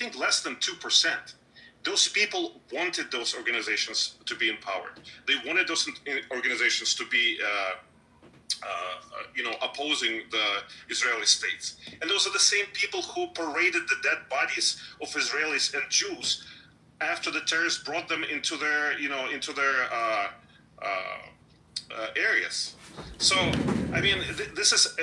think less than 2%. Those people wanted those organizations to be empowered. They wanted those organizations to be opposing the Israeli states. And those are the same people who paraded the dead bodies of Israelis and Jews after the terrorists brought them into their areas. So, I mean, this is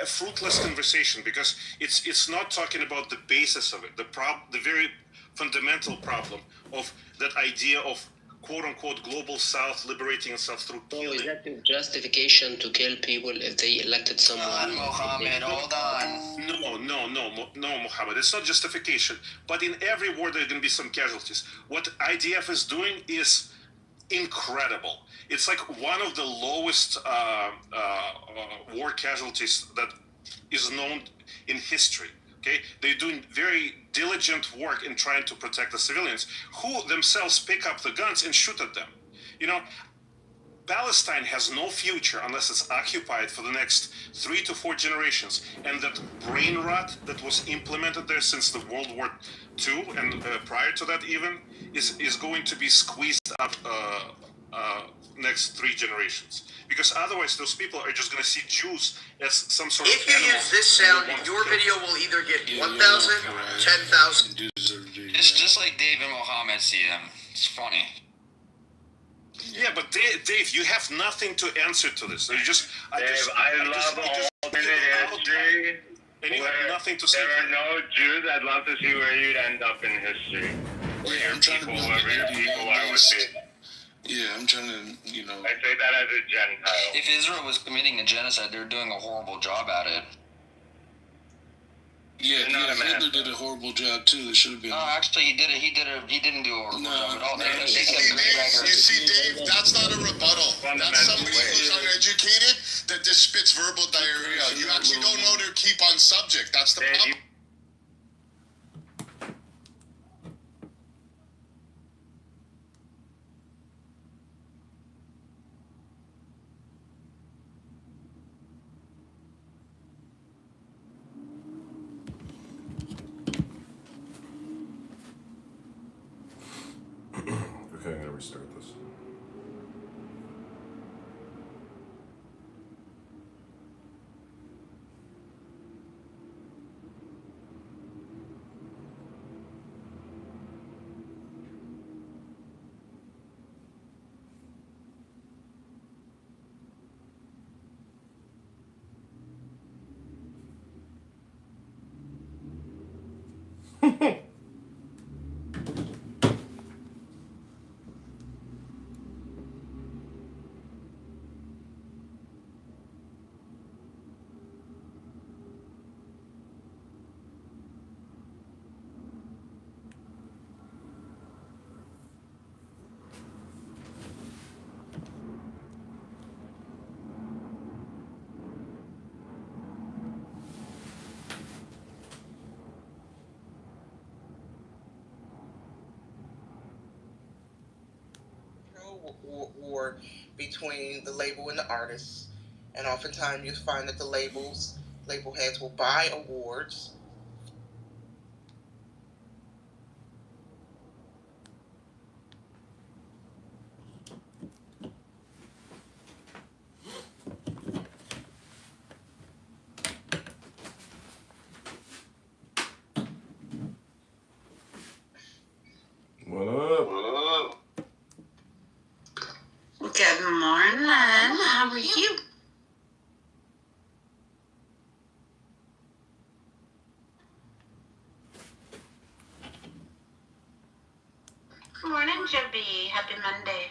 a fruitless conversation, because it's not talking about the basis of it, the very fundamental problem of that idea of quote-unquote global South liberating itself through killing. Is that the justification to kill people if they elected someone? Mohammed, hold on. No, Mohammed. It's not justification. But in every war, there are going to be some casualties. What IDF is doing is incredible. It's like one of the lowest war casualties that is known in history. Okay, they're doing very diligent work in trying to protect the civilians, who themselves pick up the guns and shoot at them. Palestine has no future unless it's occupied for the next 3 to 4 generations. And that brain rot that was implemented there since the World War II and prior to that even is going to be squeezed up next 3 generations. Because otherwise those people are just going to see Jews as some sort of If you use this sound, your video will either get 1,000, 10,000. It's just like Dave and Mohammed see them. It's funny. Yeah, but Dave, you have nothing to answer to this. I love alternate history. And you have nothing to say. There are no Jews. I'd love to see where you'd end up in history. Where your people are with it. Yeah, I'm trying to, I say that as a Gentile. If Israel was committing a genocide, they're doing a horrible job at it. Yeah, Hitler did a horrible job too. It should have been. No, actually, he did it. He didn't do a horrible job at all. You see, Dave, that's not a rebuttal. That's somebody who's uneducated that just spits verbal diarrhea. You actually don't know to keep on subject. That's the problem. Okay, I'm gonna restart this. War between the label and the artist, and oftentimes you find that the label heads will buy awards. What up? Good morning. How are you? Good morning, Joby. Happy Monday.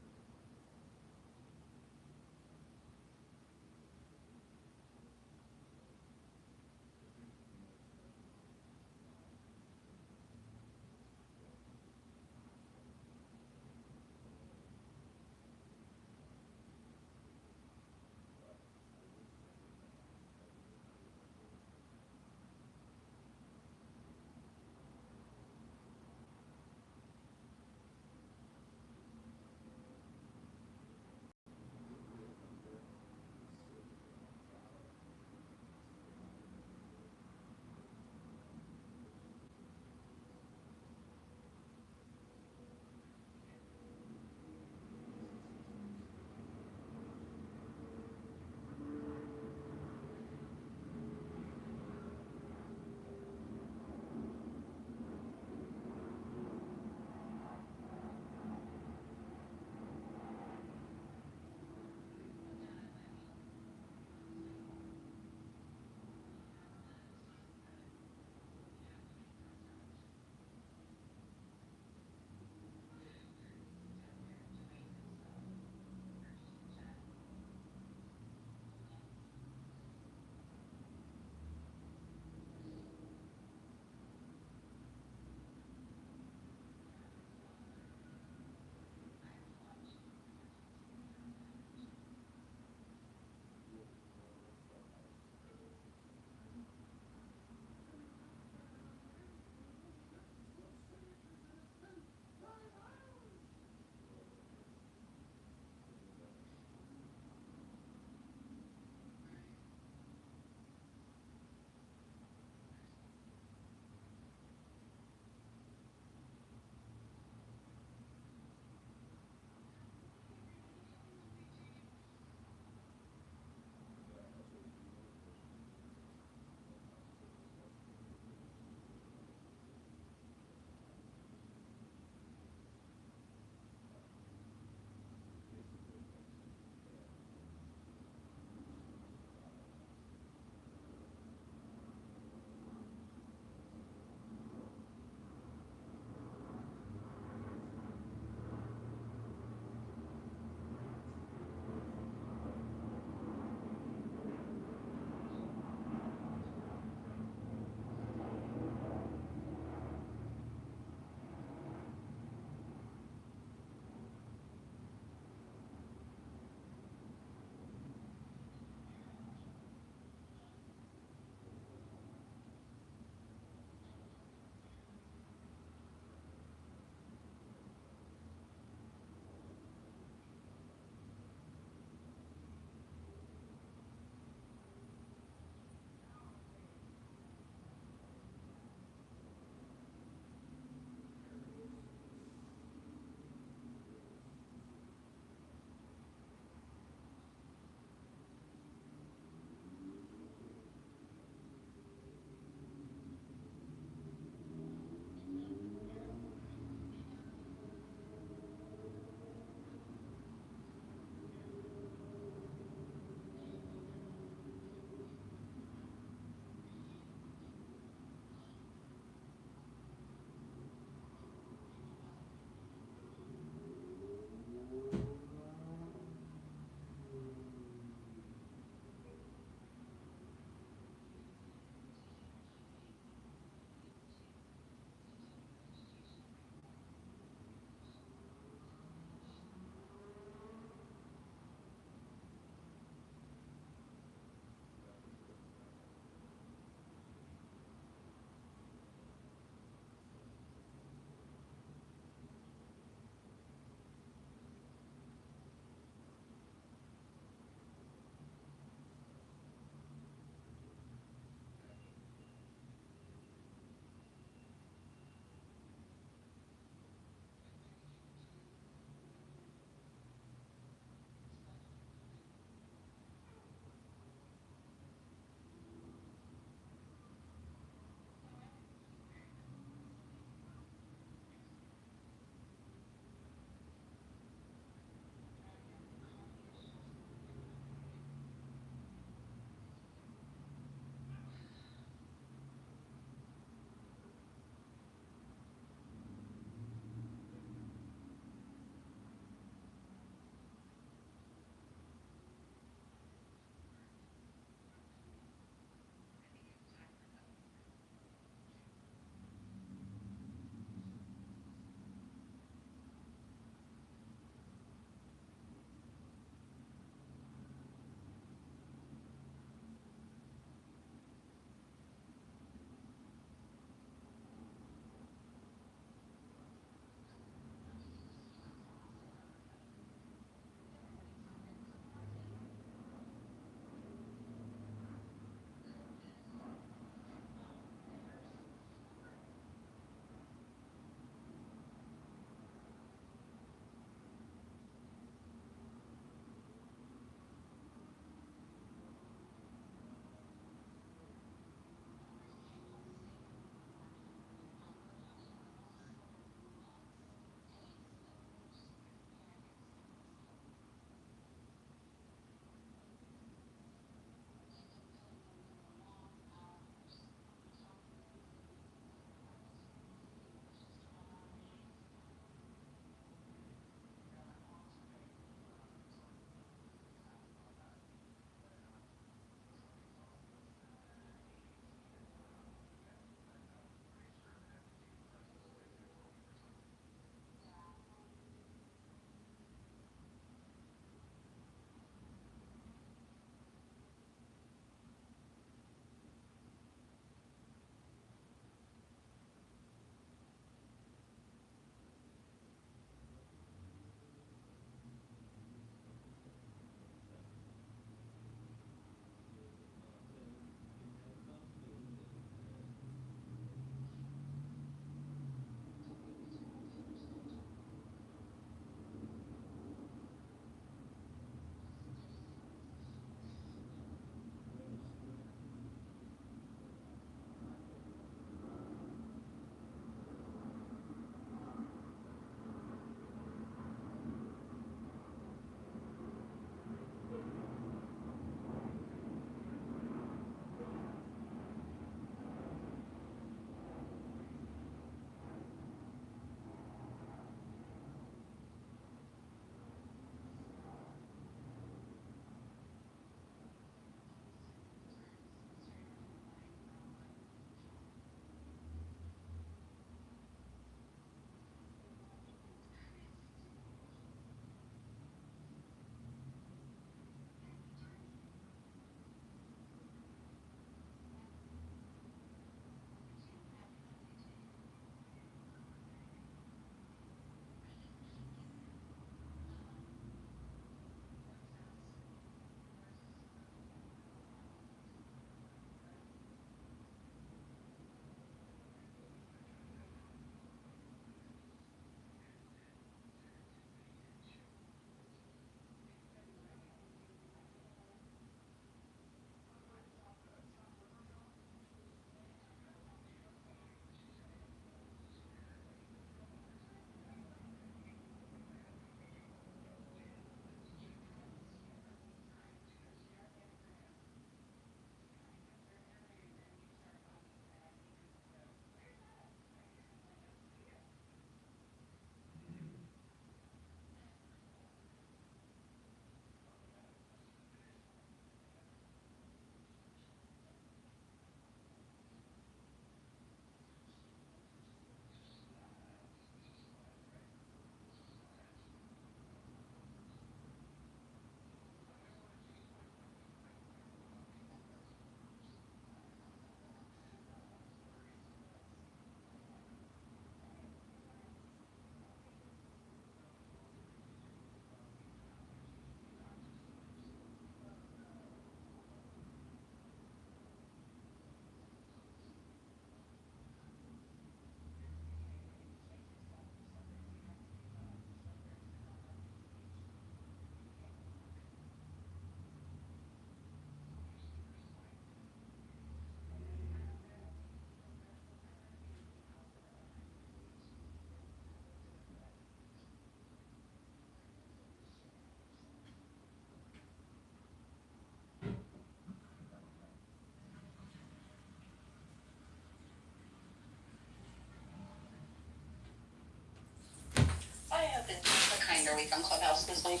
I hope it's a kinder week on Clubhouse this week.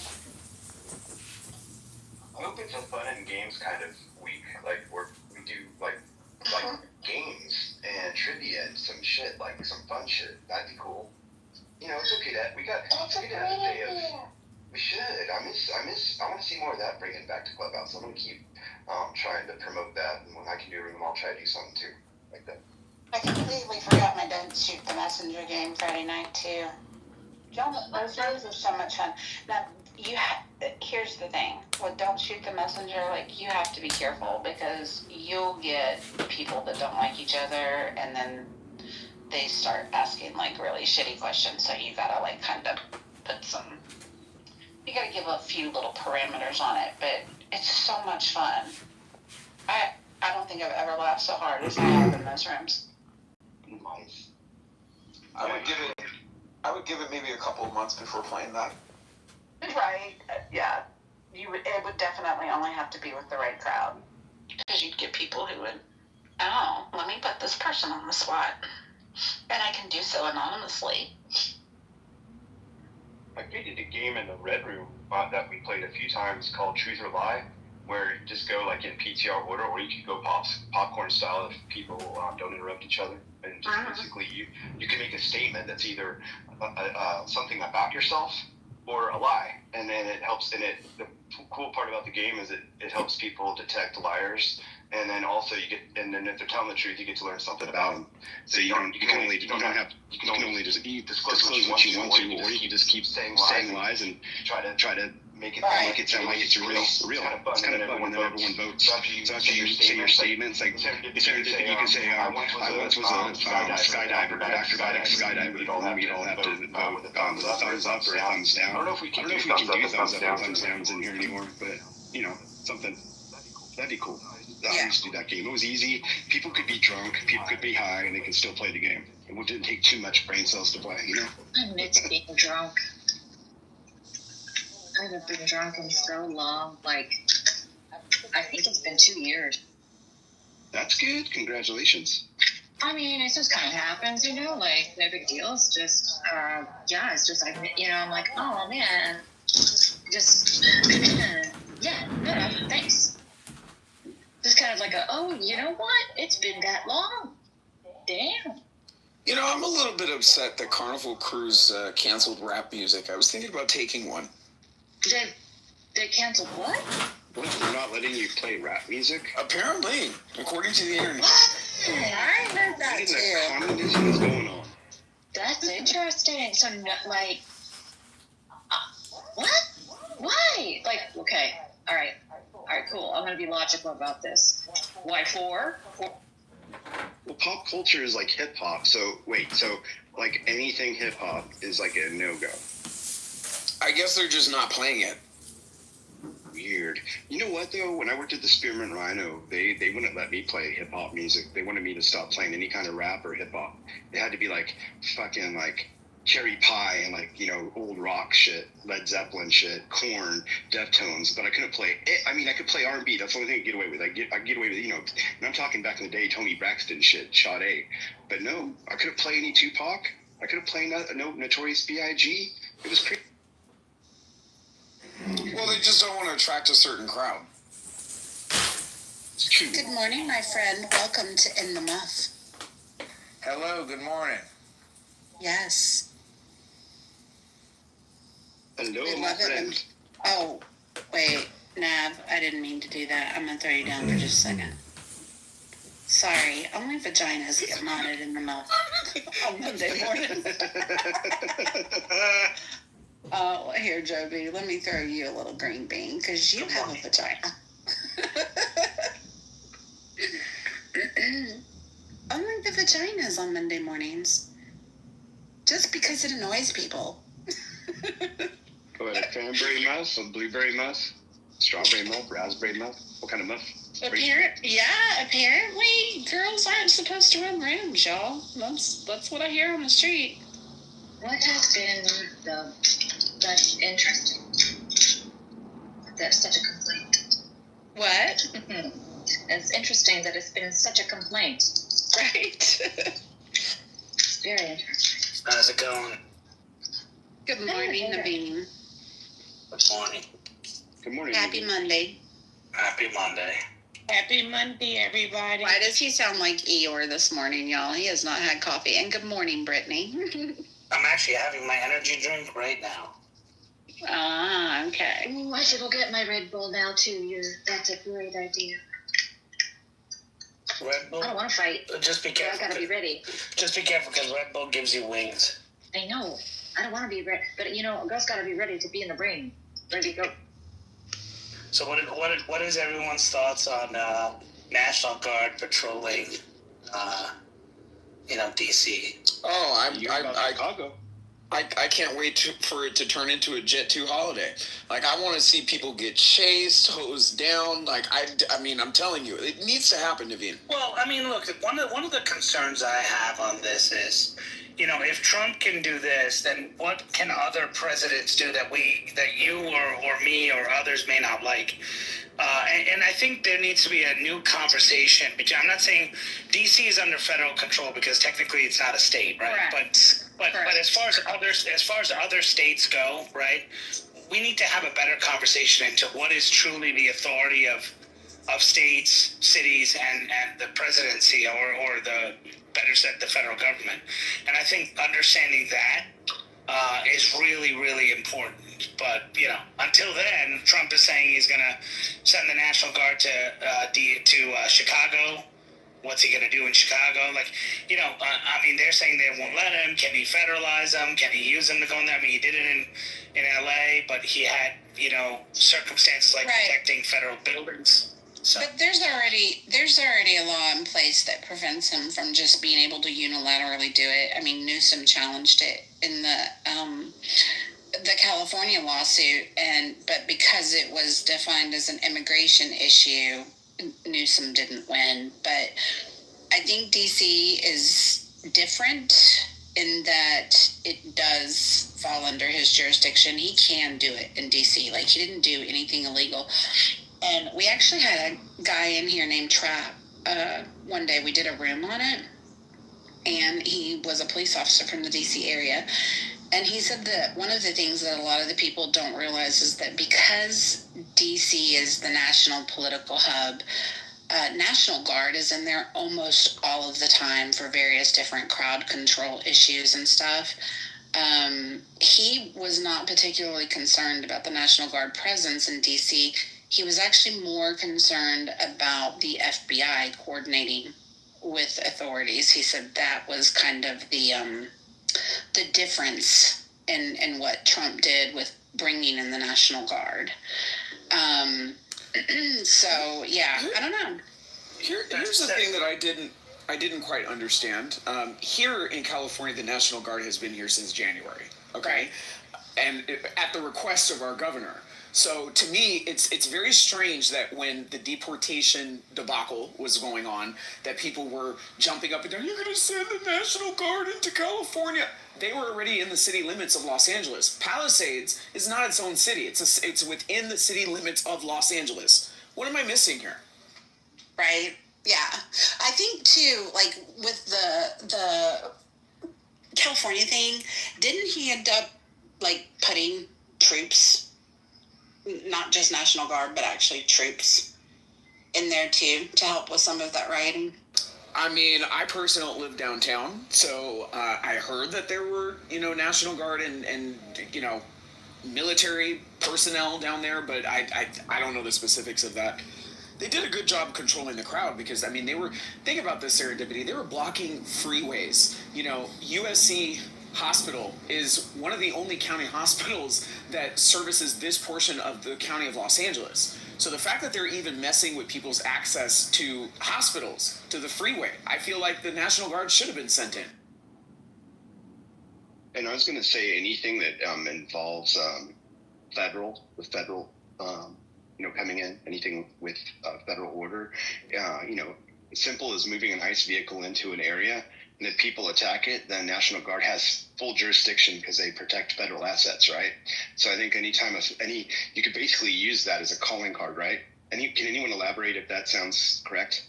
I hope it's a fun and games kind of week. Like we do like games and trivia and some shit, like some fun shit. That'd be cool. You know, it's okay that we got That's a we great got a day of. idea. We should. I want to see more of that bringing back to Clubhouse. I'm gonna keep trying to promote that, and when I can do a room, I'll try to do something too like that. I completely forgot my Don't Shoot the Messenger game Friday night too. Those games are so much fun. Now, here's the thing. With Don't Shoot the Messenger, like, you have to be careful because you'll get people that don't like each other and then they start asking, like, really shitty questions. So you gotta, like, kind of you gotta give a few little parameters on it, but it's so much fun. I don't think I've ever laughed so hard as I have in those rooms. Nice. I would give it maybe a couple of months before playing that. Right, yeah. It would definitely only have to be with the right crowd. Because you'd get people who would, oh, let me put this person on the spot. And I can do so anonymously. I created a game in the Red Room that we played a few times called Truth or Lie, where you just go like in PTR order, or you could go popcorn style if people don't interrupt each other. And just basically you can make a statement that's either something about yourself or a lie, and then it helps. And the cool part about the game is it helps people detect liars, and then also and then if they're telling the truth, you get to learn something about them. So you can only just disclose what you want to, or you can just keep saying lies and try to make it sound like it's real. It's kind of fun when everyone votes. So after you say your statements, like you can say, I once was a skydiver, but after that skydiver, we'd all have to vote with a thumbs up or a thumbs down. I don't know if we can do thumbs up or thumbs downs in here anymore, but something. That'd be cool. I used to do that game. It was easy. People could be drunk, people could be high, and they could still play the game. It didn't take too much brain cells to play, I miss being drunk. I haven't been drunk in so long. Like, I think it's been 2 years. That's good. Congratulations. I mean, it just kind of happens, like, no big deal. It's just, it's just, I'm like, oh, man. Just, yeah, no, thanks. Just kind of like you know what? It's been that long. Damn. I'm a little bit upset that Carnival Cruise canceled rap music. I was thinking about taking one. They canceled what? What? They're not letting you play rap music? Apparently, according to the internet. What? I heard that What in too. the communism is going on? That's interesting. So, what? Why? Like, okay. All right, cool. I'm going to be logical about this. Why 4? Well, pop culture is like hip hop. So like anything hip hop is like a no-go. I guess they're just not playing it. Weird. You know what though? When I worked at the Spearmint Rhino, they wouldn't let me play hip hop music. They wanted me to stop playing any kind of rap or hip hop. It had to be like fucking like Cherry Pie and like old rock shit, Led Zeppelin shit, Korn, Deftones. But I couldn't play. I mean, I could play R&B. That's the only thing I could get away with. I get away with And I'm talking back in the day, Tony Braxton shit, Sade. But no, I couldn't play any Tupac. I couldn't play no Notorious B.I.G. It was crazy. Well, they just don't want to attract a certain crowd. It's true. Good morning, my friend. Welcome to In the Muff. Hello, good morning. Yes. Hello, We my love it. friend. Oh, wait, Nav, I didn't mean to do that. I'm going to throw you down for just a second. Sorry, only vaginas get modded in the mouth on Monday morning. Oh, here, Joby, let me throw you a little green bean, because you have a vagina. Only the vaginas on Monday mornings. Just because it annoys people. What, a cranberry muff, a blueberry muff, strawberry muff, raspberry muff? What kind of muff? Apparently girls aren't supposed to run rooms, y'all. That's what I hear on the street. What has been that's interesting? That's such a complaint. What? It's interesting that it's been such a complaint. Right. It's very interesting. How's it going? Good morning, Naveen. Good morning. Good morning. Happy Monday. Happy Monday. Happy Monday, everybody. Why does he sound like Eeyore this morning, y'all? He has not had coffee. And good morning, Brittany. I'm actually having my energy drink right now. Ah, okay. Ooh, I should go get my Red Bull now too. That's a great idea. Red Bull? I don't want to fight. Just be careful. I gotta be ready. Just be careful because Red Bull gives you wings. I know. I don't want to be ready, but a girl's gotta be ready to be in the ring. Ready to go. So what is everyone's thoughts on National Guard patrolling, DC? Oh, Chicago. I can't wait for it to turn into a Jet 2 holiday. Like, I want to see people get chased, hosed down. Like, I mean, I'm telling you, it needs to happen, Naveen. Well, I mean, look, one of the concerns I have on this is, if Trump can do this, then what can other presidents do that you or me or others may not like? And I think there needs to be a new conversation. I'm not saying DC is under federal control because technically it's not a state, right? Correct. But as far as other states go, right, we need to have a better conversation into what is truly the authority of states, cities, and the presidency, or the better said, the federal government. And I think understanding that is really, really important. But until then, Trump is saying he's going to send the National Guard to Chicago. What's he going to do in Chicago? I mean, they're saying they won't let him. Can he federalize them? Can he use them to go in there? I mean, he did it in LA, but he had, circumstances like protecting federal buildings. So. But there's already a law in place that prevents him from just being able to unilaterally do it. I mean, Newsom challenged it in the California lawsuit, but because it was defined as an immigration issue, Newsom didn't win. But I think DC is different in that it does fall under his jurisdiction. He can do it in DC. Like, he didn't do anything illegal. And we actually had a guy in here named Trap. One day we did a room on it, and he was a police officer from the DC area. And he said that one of the things that a lot of the people don't realize is that because DC is the national political hub, National Guard is in there almost all of the time for various different crowd control issues and stuff. He was not particularly concerned about the National Guard presence in DC. He was actually more concerned about the FBI coordinating with authorities. He said that was kind of the difference in what Trump did with bringing in the National Guard. So yeah, I don't know. Here's the thing that I didn't quite understand. Here in California, the National Guard has been here since January. Okay, and at the request of our governor. So to me, it's very strange that when the deportation debacle was going on, that people were jumping up and down, you're going to send the National Guard into California. They were already in the city limits of Los Angeles. Palisades is not its own city. It's within the city limits of Los Angeles. What am I missing here? Right. Yeah. I think too, like with the California thing, didn't he end up like putting troops, not just National Guard, but actually troops in there too to help with some of that rioting? I mean, I personally don't live downtown, so I heard that there were, National Guard and military personnel down there, but I don't know the specifics of that. They did a good job controlling the crowd because, I mean, think about this serendipity. They were blocking freeways. USC Hospital is one of the only county hospitals that services this portion of the county of Los Angeles. So the fact that they're even messing with people's access to hospitals, to the freeway, I feel like the National Guard should have been sent in. And I was going to say anything that involves federal coming in, anything with federal order, simple as moving an ICE vehicle into an area, and if people attack it, then National Guard has full jurisdiction because they protect federal assets, right? So I think you could basically use that as a calling card, right? Can anyone elaborate if that sounds correct?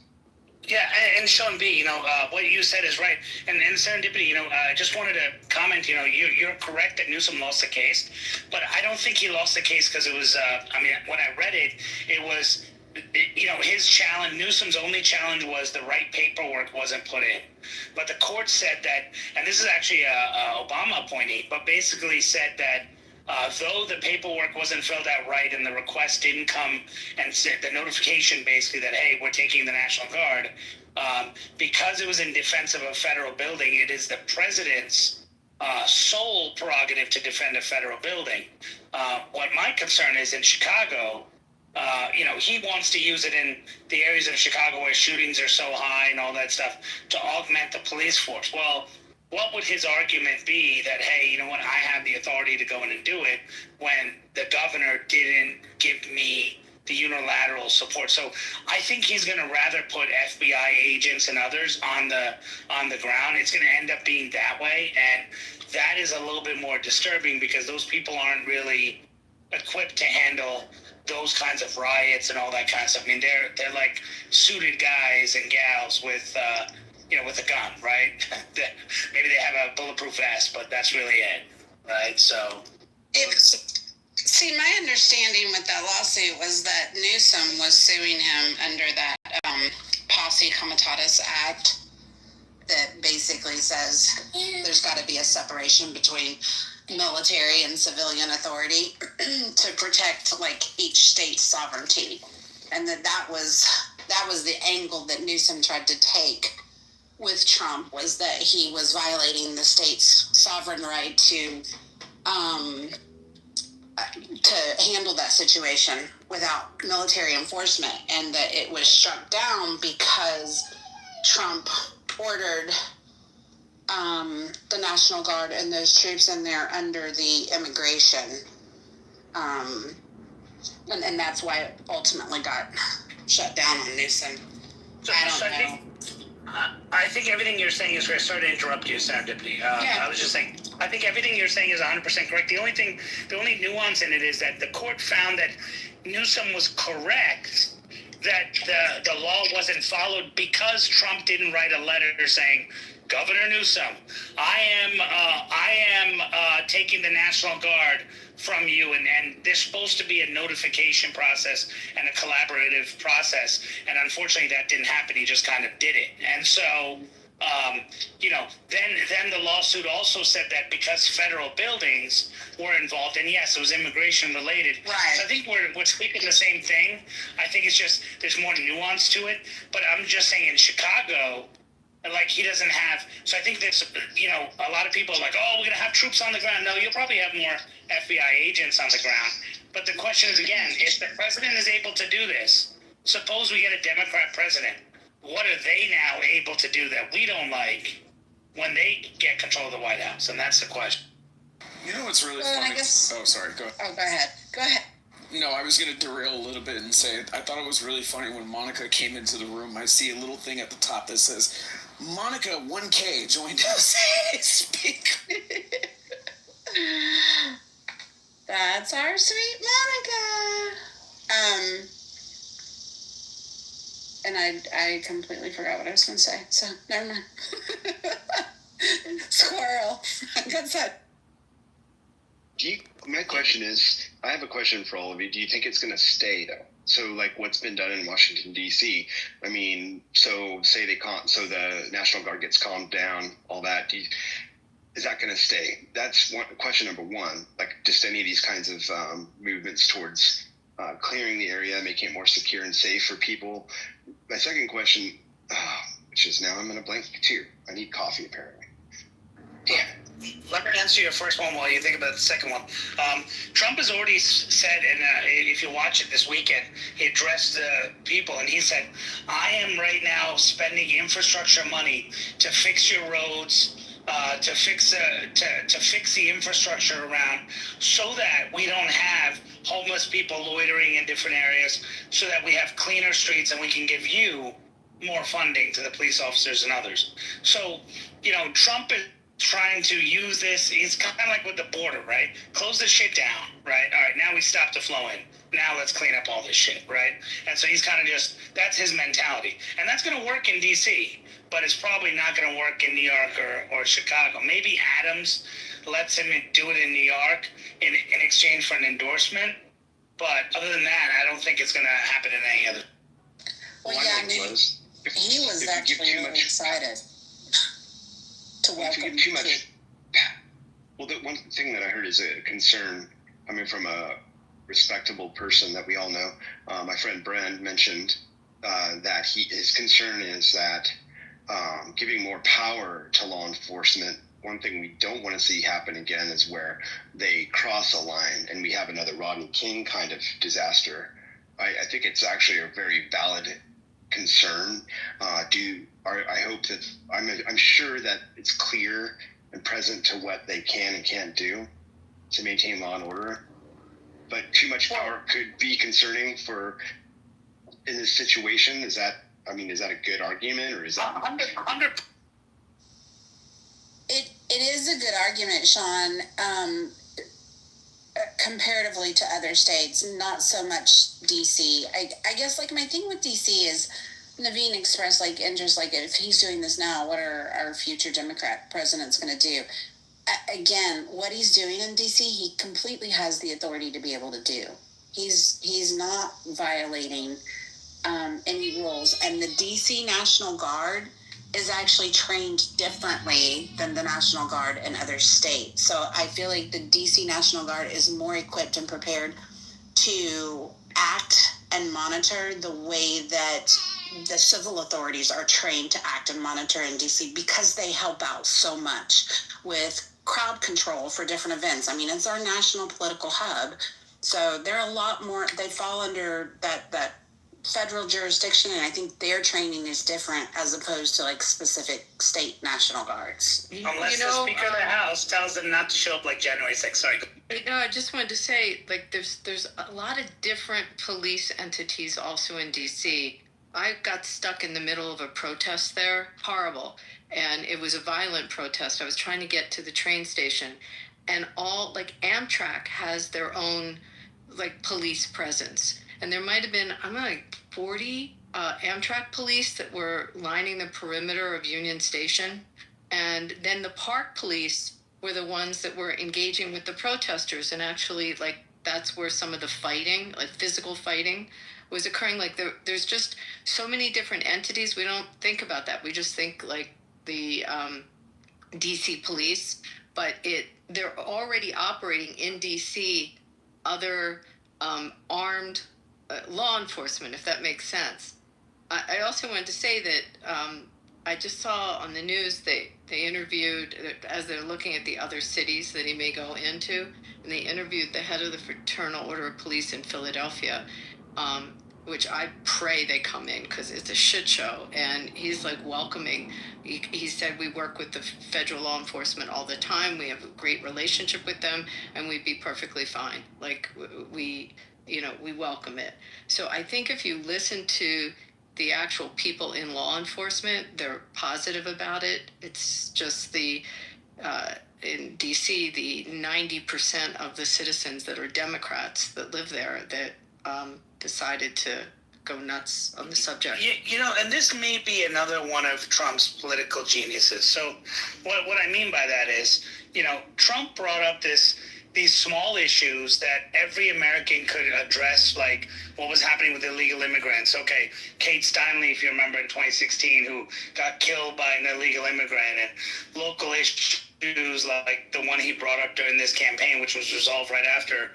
Yeah, and Sean B, what you said is right. And serendipity, I just wanted to comment, you're correct that Newsom lost the case, but I don't think he lost the case because it was, when I read it, it was, his challenge, Newsom's only challenge was the right paperwork wasn't put in. But the court said that, and this is actually a Obama appointee, but basically said that though the paperwork wasn't filled out right and the request didn't come and said the notification basically that, hey, we're taking the National Guard, because it was in defense of a federal building, it is the president's sole prerogative to defend a federal building. What my concern is in Chicago, he wants to use it in the areas of Chicago where shootings are so high and all that stuff to augment the police force. Well, what would his argument be that, hey, you know what, I have the authority to go in and do it when the governor didn't give me the unilateral support? So I think he's going to rather put FBI agents and others on the ground. It's going to end up being that way, and that is a little bit more disturbing because those people aren't really equipped to handle those kinds of riots and all that kind of stuff. I mean, they're like suited guys and gals with with a gun, right? Maybe they have a bulletproof vest, but that's really it, right? So, see, my understanding with that lawsuit was that Newsom was suing him under that Posse Comitatus Act that basically says there's got to be a separation between military and civilian authority to protect like each state's sovereignty, and that was the angle that Newsom tried to take with Trump, was that he was violating the state's sovereign right to handle that situation without military enforcement, and that it was struck down because Trump ordered the National Guard and those troops in there under the immigration, and that's why it ultimately got shut down on Newsom. I don't know. I think everything you're saying is correct. Sorry to interrupt you, Serendipity. I was just saying, I think everything you're saying is 100% correct. The only nuance in it is that the court found that Newsom was correct, that the law wasn't followed because Trump didn't write a letter saying, Governor Newsom, I am taking the National Guard from you, and there's supposed to be a notification process and a collaborative process, and unfortunately that didn't happen. He just kind of did it, and so then the lawsuit also said that because federal buildings were involved, and yes, it was immigration related. Right. So I think we're speaking the same thing. I think it's just there's more nuance to it, but I'm just saying in Chicago, like he doesn't have. So I think there's a lot of people are like, oh, we're gonna have troops on the ground. No, you'll probably have more FBI agents on the ground. But the question is again, if the president is able to do this, suppose we get a Democrat president, what are they now able to do that we don't like when they get control of the White House? And that's the question. You know what's really funny? I guess. Oh, sorry. Go ahead. Go ahead. No, I was going to derail a little bit and say I thought it was really funny when Monica came into the room. I see a little thing at the top that says, Monica 1K joined us. Speak. That's our sweet Monica. And I completely forgot what I was going to say, so never mind. Squirrel. Good set. My question is, I have a question for all of you. Do you think it's going to stay though? So like what's been done in Washington D.C. I mean, so say so the National Guard gets calmed down, all that. Is that going to stay? That's question number one. Like just any of these kinds of movements towards clearing the area, making it more secure and safe for people. My second question, which is now I'm going to blank too. I need coffee apparently. Yeah. Let me answer your first one while you think about the second one. Trump has already said, and if you watch it this weekend, he addressed the people and he said, I am right now spending infrastructure money to fix your roads, to fix the infrastructure around so that we don't have homeless people loitering in different areas, so that we have cleaner streets and we can give you more funding to the police officers and others. So, Trump is trying to use this. It's kind of like with the border, right? Close this shit down, right? All right, now we stopped the flow in. Now let's clean up all this shit, right? And so he's kind of just, that's his mentality. And that's going to work in D.C., but it's probably not going to work in New York or Chicago. Maybe Adams lets him do it in New York in exchange for an endorsement. But other than that, I don't think it's going to happen in any other. Well, yeah, I mean, he was actually really excited to welcome if you give too much. Well, the one thing that I heard is a concern coming from a respectable person that we all know. My friend Brand mentioned that his concern is that giving more power to law enforcement, one thing we don't want to see happen again is where they cross a line and we have another Rodney King kind of disaster. I think it's actually a very valid concern. I hope that I'm sure that it's clear and present to what they can and can't do to maintain law and order. But too much power could be concerning in this situation. Is that a good argument, or is that under? It is a good argument, Sean. Comparatively to other states, not so much DC. I guess like my thing with DC is Naveen expressed like interest, like if he's doing this now, what are our future Democrat presidents going to do? Again, what he's doing in DC, he completely has the authority to be able to do. He's not violating any rules, and the DC National Guard is actually trained differently than the National Guard in other states. So I feel like the DC National Guard is more equipped and prepared to act and monitor the way that the civil authorities are trained to act and monitor in DC, because they help out so much with crowd control for different events. I mean, it's our national political hub. So they're a lot more, they fall under that federal jurisdiction, and I think their training is different as opposed to like specific state National Guards. Unless the Speaker of the House tells them not to show up like January 6th. Sorry. No, I just wanted to say, like, there's a lot of different police entities also in DC. I got stuck in the middle of a protest there, horrible, and it was a violent protest. I was trying to get to the train station, and all like Amtrak has their own like police presence. And there might have been, 40 Amtrak police that were lining the perimeter of Union Station. And then the park police were the ones that were engaging with the protesters. And actually, like, that's where some of the fighting, like physical fighting, was occurring. Like, there's just so many different entities. We don't think about that. We just think, like, the DC police. But they're already operating in DC other armed law enforcement, if that makes sense. I also wanted to say that I just saw on the news they interviewed, as they're looking at the other cities that he may go into, and they interviewed the head of the Fraternal Order of Police in Philadelphia, which I pray they come in because it's a shit show. And he's like welcoming. He said, we work with the federal law enforcement all the time. We have a great relationship with them, and we'd be perfectly fine. Like we welcome it. So I think if you listen to the actual people in law enforcement, they're positive about it. It's just in DC, the 90% of the citizens that are Democrats that live there that decided to go nuts on the subject. And this may be another one of Trump's political geniuses. So what I mean by that is, Trump brought up these small issues that every American could address, like what was happening with illegal immigrants. Okay, Kate Steinle, if you remember, in 2016, who got killed by an illegal immigrant, and local issues like the one he brought up during this campaign, which was resolved right after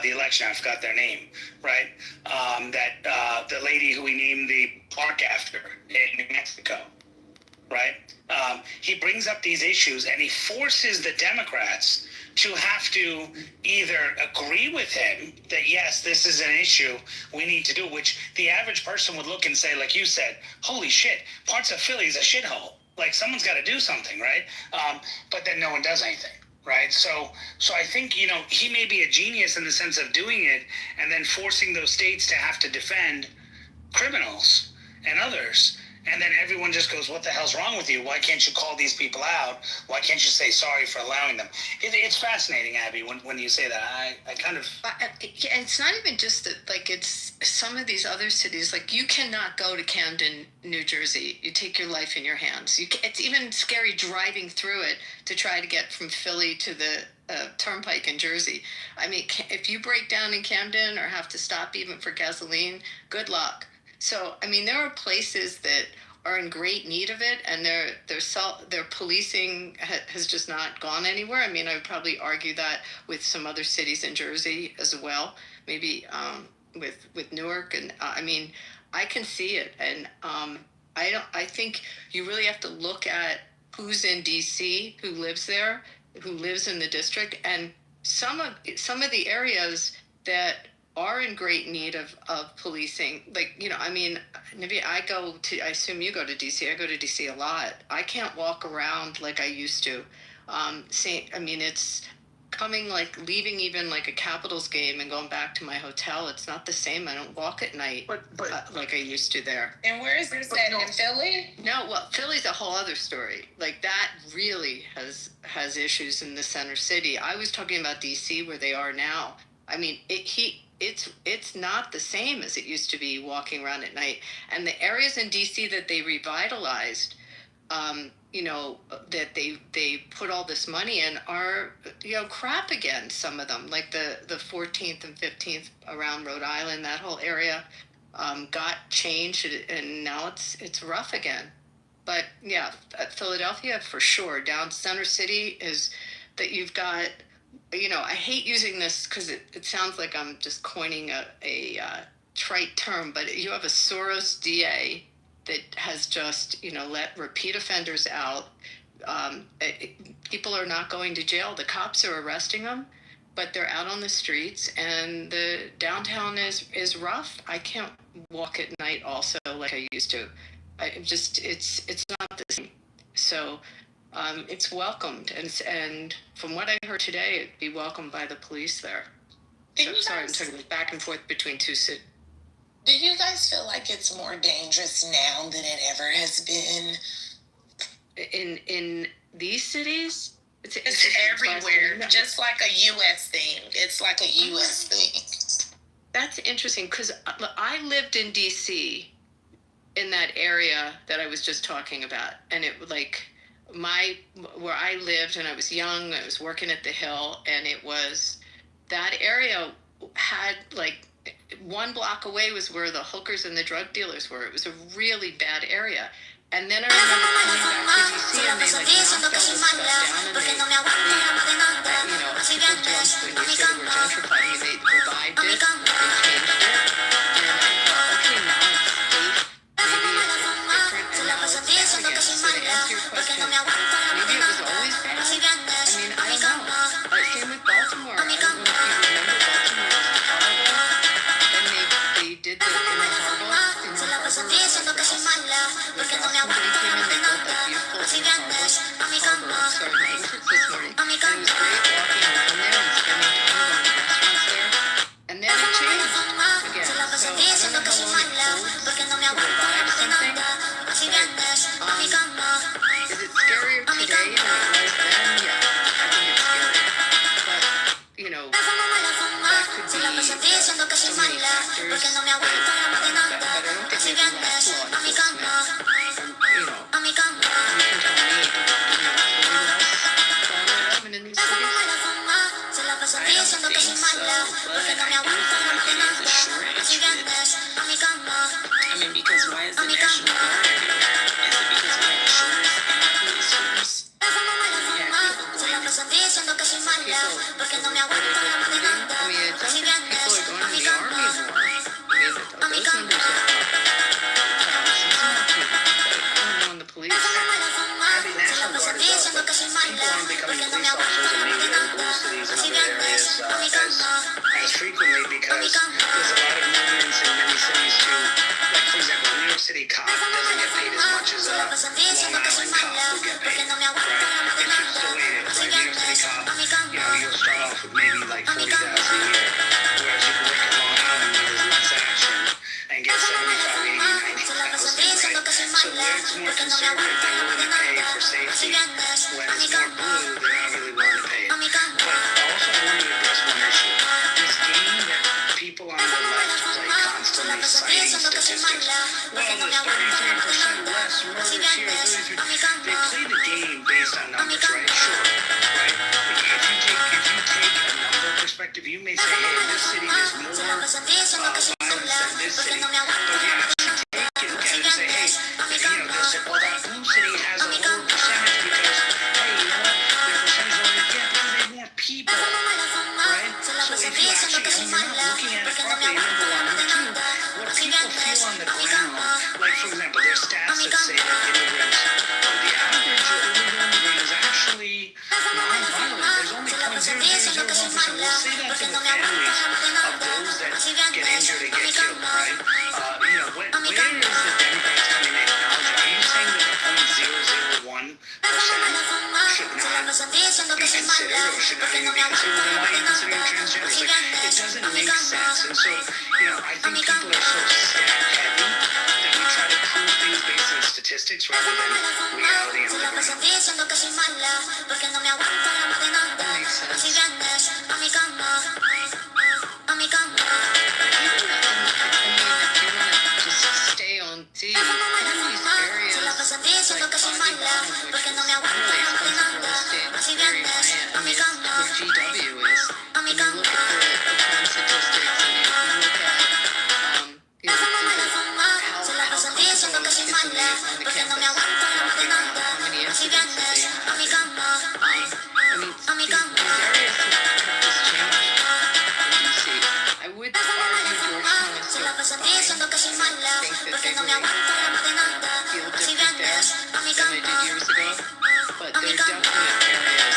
the election. I forgot their name, right? The lady who we named the park after in New Mexico, right? He brings up these issues and he forces the Democrats to have to either agree with him that, yes, this is an issue we need to do, which the average person would look and say, like you said, holy shit, parts of Philly is a shithole. Like, someone's got to do something, right? But then no one does anything, right? So I think, he may be a genius in the sense of doing it and then forcing those states to have to defend criminals and others. and then everyone just goes, what the hell's wrong with you? Why can't you call these people out? Why can't you say sorry for allowing them? It's fascinating, Abby, when you say that. I kind of... It's not even just that, like, it's some of these other cities, like, you cannot go to Camden, New Jersey. You take your life in your hands. It's even scary driving through it to try to get from Philly to the turnpike in Jersey. I mean, if you break down in Camden or have to stop even for gasoline, good luck. So, I mean, there are places that are in great need of it, and their policing has just not gone anywhere. I mean, I would probably argue that with some other cities in Jersey as well, maybe with Newark, and I mean, I can see it, and I think you really have to look at who's in DC, who lives there, who lives in the district, and some of the areas that are in great need of policing. Like, you know, I mean, maybe I assume you go to DC. I go to DC a lot. I can't walk around like I used to. I mean, it's leaving even like a Capitals game and going back to my hotel. It's not the same. I don't walk at night like I used to there. And where is this at, in Philly? No, well, Philly's a whole other story. Like, that really has issues in the center city. I was talking about DC, where they are now. I mean, it's not the same as it used to be walking around at night. And the areas in DC that they revitalized, you know, that they put all this money in are, you know, crap again, some of them. Like the 14th and 15th around Rhode Island, that whole area got changed, and now it's rough again. But yeah, Philadelphia for sure. Down Center City is that you've got, you know, I hate using this because it sounds like I'm just coining a trite term, but you have a Soros DA that has just, you know, let repeat offenders out. People are not going to jail. The cops are arresting them, but they're out on the streets, and the downtown is rough. I can't walk at night also like I used to. It's not the same. So it's welcomed, and from what I heard today, it'd be welcomed by the police there. So, sorry, I'm talking back and forth between two cities. Do you guys feel like it's more dangerous now than it ever has been? In these cities? It's everywhere, just like a U.S. thing. It's like a U.S. thing. That's interesting, because I lived in D.C., in that area that I was just talking about, and it, like, where I lived, and I was young, I was working at the Hill, and it was, that area had, like, 1 block away was where the hookers and the drug dealers were. It was a really bad area. And then I remember coming back to DC, and they, like, knocked all this stuff down, and they you know, people jumped when you said they were gentrifying, and they revived it, they changed it, and I thought, okay, now it's safe, maybe it's different, and now it's bad again. So to answer your question, maybe it was always bad. I mean, I don't know. Same with Baltimore. I don't know if you remember, Baltimore was horrible. Then they did the Inner Harbor somebody came in, they built that beautiful harbor. Sorry, my entrance this morning. And it was great walking around there and spending time going to restaurants there. And then it changed again. So I don't know how long it holds to revive something. But is it scarier today than it was then? Yeah, I think it's scary. But, you know, that could be so many factors. But I don't think we have law enforcement. You know, you can tell me, you know, it's really less crime in these cities. I don't think so, but I do feel like it is a shortage I mean, because why is the National Guard everywhere? Is it because we have a shortage in the police force? Yeah, people going to... I mean, it's also people are going to the army more. I mean, those numbers are up. It's not too bad, but I don't know in the police. The National Guard is up, but people aren't becoming police officers in maybe other cities and other areas as frequently, because there's a lot of movements in many cities to, like, for example, a New York City cop doesn't get paid as much as a Long Island cop will get paid, right? It's just the way it is, right? New York City cop, you know, you'll start off with maybe like 40,000 a year, whereas you can work in Long Island where there's less action and get 75, 80, 90,000, right? So conservative, they're willing to pay for safety. When it's more blue, they're not really willing to pay it. But also, I wanted to address one issue. This game that people on the left play constantly citing statistics. Well, there's 33% less murders here, 33. They play the game based on numbers, right? Sure, right? If you take a number perspective, you may say, hey, this city is more violence than this city. But you actually take it and say, hey, they'll say, well, that blue city has a lower percentage because, hey, you know what? Their percentage only because they have more people, right? So if you actually, you're not looking at it properly, number one. Number two, what people feel on the ground, like, for example, there's stats that say that immigrants, the average illegal immigrant is actually non-violent. There's only 0.0001%. We'll say that to the families of those that get injured and get killed, right? Where is the Democrats coming to acknowledge it? Are you saying that the 0.001% should not be considered or should not even be considered? Then why are you considering transgenders? Like, it doesn't make sense. And so, I think people are so stat heavy that we try to prove things based on statistics rather than reality on the ground. That makes sense. Stay on theme. In these areas like Audubon, which is really expensive real estate, it's very high-end. I mean, it's where GW is. And you look at the crime statistics, and you look at how comfortable kids are on the campus walking around, how many incidents that they have. These areas have just changed in DC. I would argue Georgetown is still fine. I think that they really feel different there than they did years ago. But there are definite areas.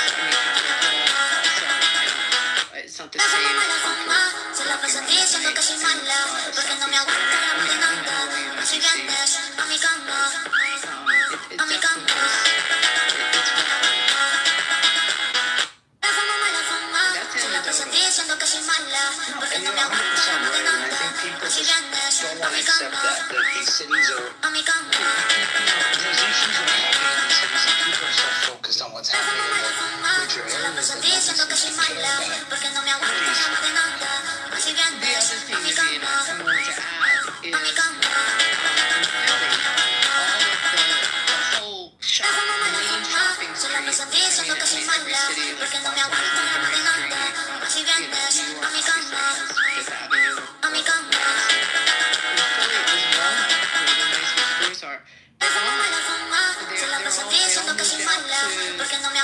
It's not the same comfort walking around at night in Southeast area. It definitely is. It's rough. That's anecdotal. No, and you're 100% right, and I think people just don't want to accept that these cities are, there's issues that are happening in these cities, and people are so focused on what's happening in the major areas that no one seems to care about. The other thing, Vivian, I wanted to add is in Philly, the whole main shopping street, I mean, every city, like Boston, Henry Street, New York, obviously, has Fifth Avenue. In Philly, it was Walmart, where the nicest stores are. They're all moved out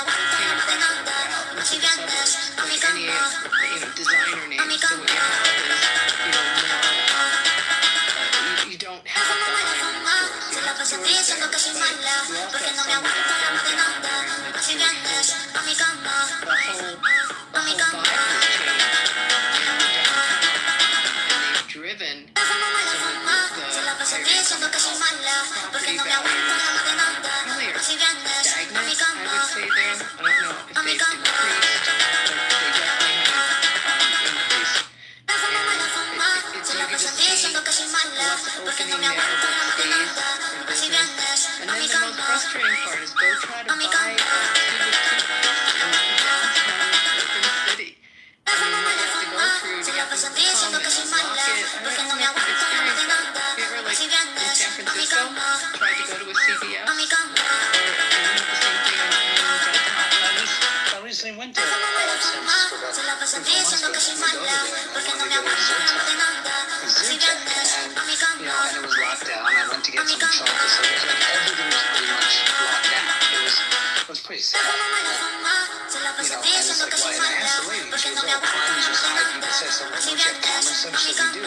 to King of Prussia, out into the suburbs, like any designer names. So what you have is, more, you don't have the high-end stores. You have stores there, but you also have some downtown areas that the whole vibe has changed in the downtown, and they've driven some of the property values really are stagnant, I would say there. I don't know if they've decreased, but they definitely have increased. And it's easy to see what's opening there that stays in business. And then the most frustrating part is go try to buy a tube of toothpaste in downtown urban city. I mean, what you have to go through to get them to come and unlock it. I don't know if you've experienced that. Have you ever, like, in San Francisco, tried to go to a CVS? Or, the same thing in downtown? I recently went to San Francisco about 3 months ago with my daughter there, and I wanted to go to Zyrtec, and it was locked down. I went to get some chocolate, so everything was pretty much locked down. It was pretty sad. And it's like, why? And I asked the lady, she was, oh, crime is just high. People say, so don't you have cameras? So we do.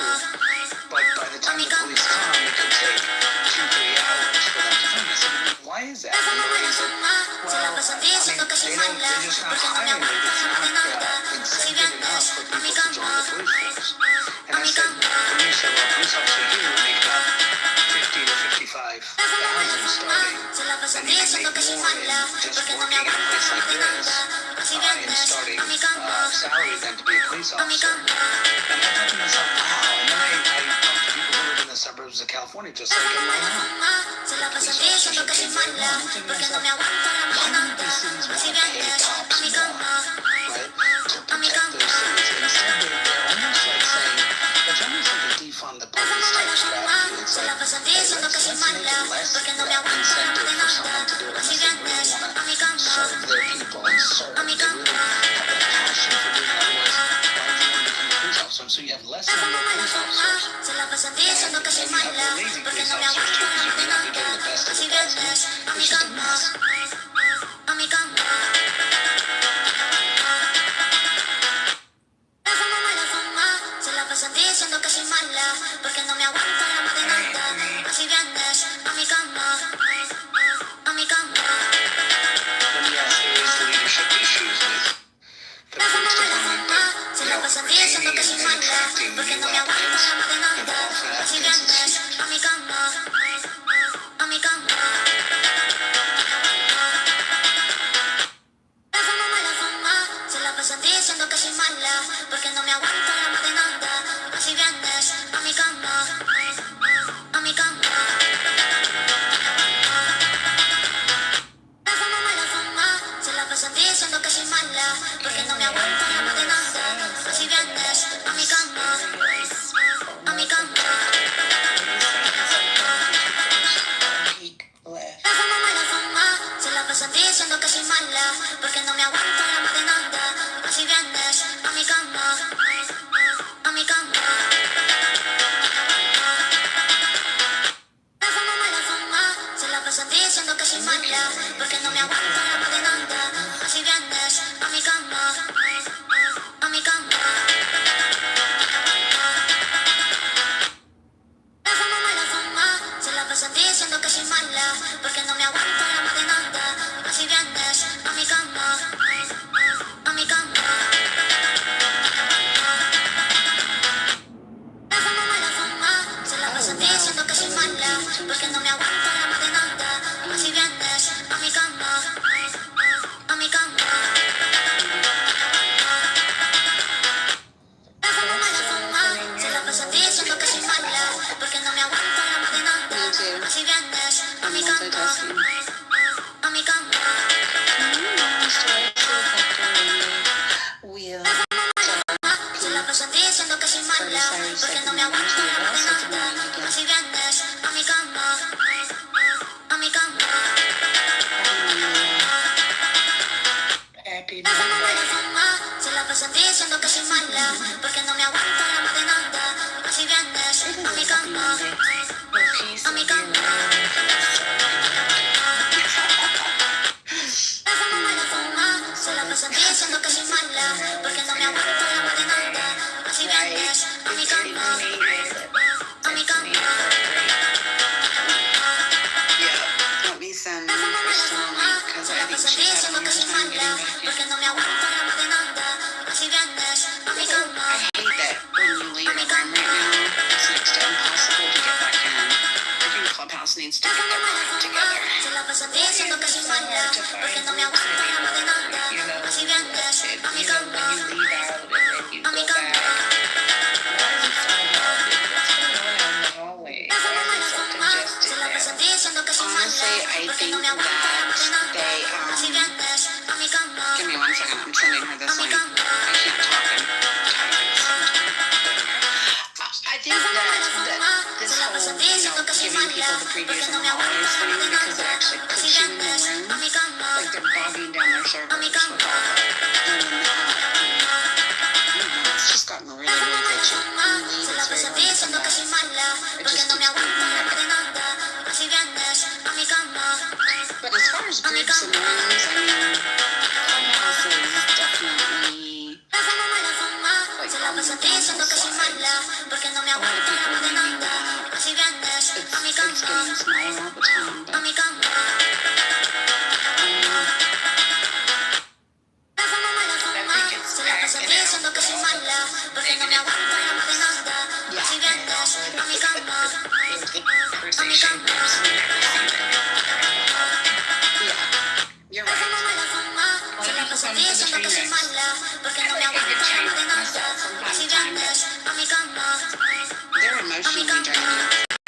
But by the time the police come, it could take 2-3 hours for them to come. I said, why is that? And the lady said, well, they're just not hiring. It's not incentive enough for people to join the police force. And I said, when you say, well, police officer here would make about 50 to 55,000 starting, then you can make more in just working in a place like this in starting salary than to be a police officer. And I thought to myself, wow. And then I talked to people who live in the suburbs of California, just like in my home. Police officers are paid very well. And the thing is, like, why don't these cities want to pay cops more, right, to protect those cities? Instead, they're almost like saying, it's almost like a defund the police type strategy. It's like, hey, let's make it less incentive for someone to do it unless they really want to serve their people and serve. They really have that passion for doing it. Otherwise, why would you want to become a police officer? So you have less number of police officers. And then you have more lazy police officers too, because you may not be getting the best of the best. It's just a mess. But yes, there is leadership issues with the police department, but you know, retaining and attracting new applicants and qualified applicants is huge. Needs to get their act together. It's so hard to find groups anymore. You know, when you leave out and then you go back. Why is it so hard? What's going on in the hallway? Why is it so congested now? Honestly, I think that they, give me 1 second, I'm sending her this link. I can't talk and type at the same time. I think that this whole, giving people the previews in the hallways thing, because it actually puts you in the room, like they're bogging down their servers with all the, I don't know, it's just gotten really, really glitchy. When you leave, it's very hard to come back. It just keeps beeping up. But as far as groups and rooms, I mean, Clubhouse is definitely, like, on the downhill slide. A lot of people are leaving that. It's getting smaller all the time, but I don't know. I think it's back and out of negative groups. Yeah, the conversation groups we never see that people are involved. Yeah, you're right. A lot of people come to the train wrecks. I like a good train wreck myself from time to time, but they're emotionally draining.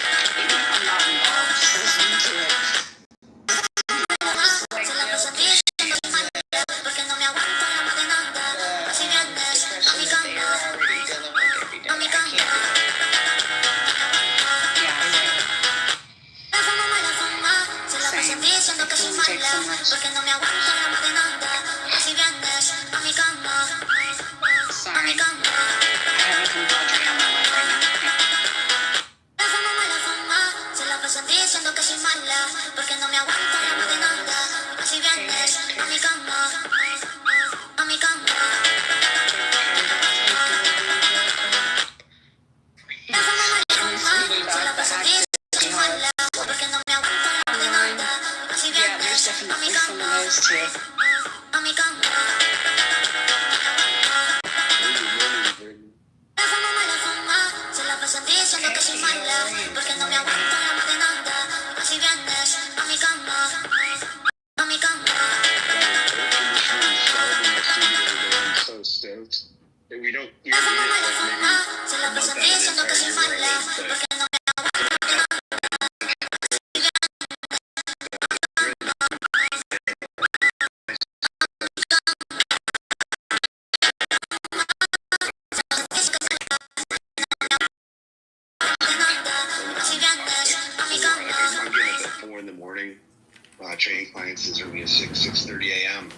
que soy mala, porque no me aguanto drama de nada. Si vienes a mi cama, a mi cama. La fama, mala fama, se la pasan diciendo que soy mala, porque no me aguanto drama de nada. Si vienes a mi cama, a mi cama. La fama, mala fama, se la pasan diciendo que soy mala, porque no me aguanto drama de nada. Si vienes a mi cama, a mi cama. La fama, mala fama, se la pasan diciendo que soy mala, porque no me aguanto drama de nada. Si vienes a mi cama, a mi cama. I'm so stoked. And we don't La fama, mala fama, se la pasan diciendo que soy mala, porque no me aguanto drama de nada. Si vienes a mi cama. I'm getting up at 4 in the morning, training clients as early as 6:30 a.m.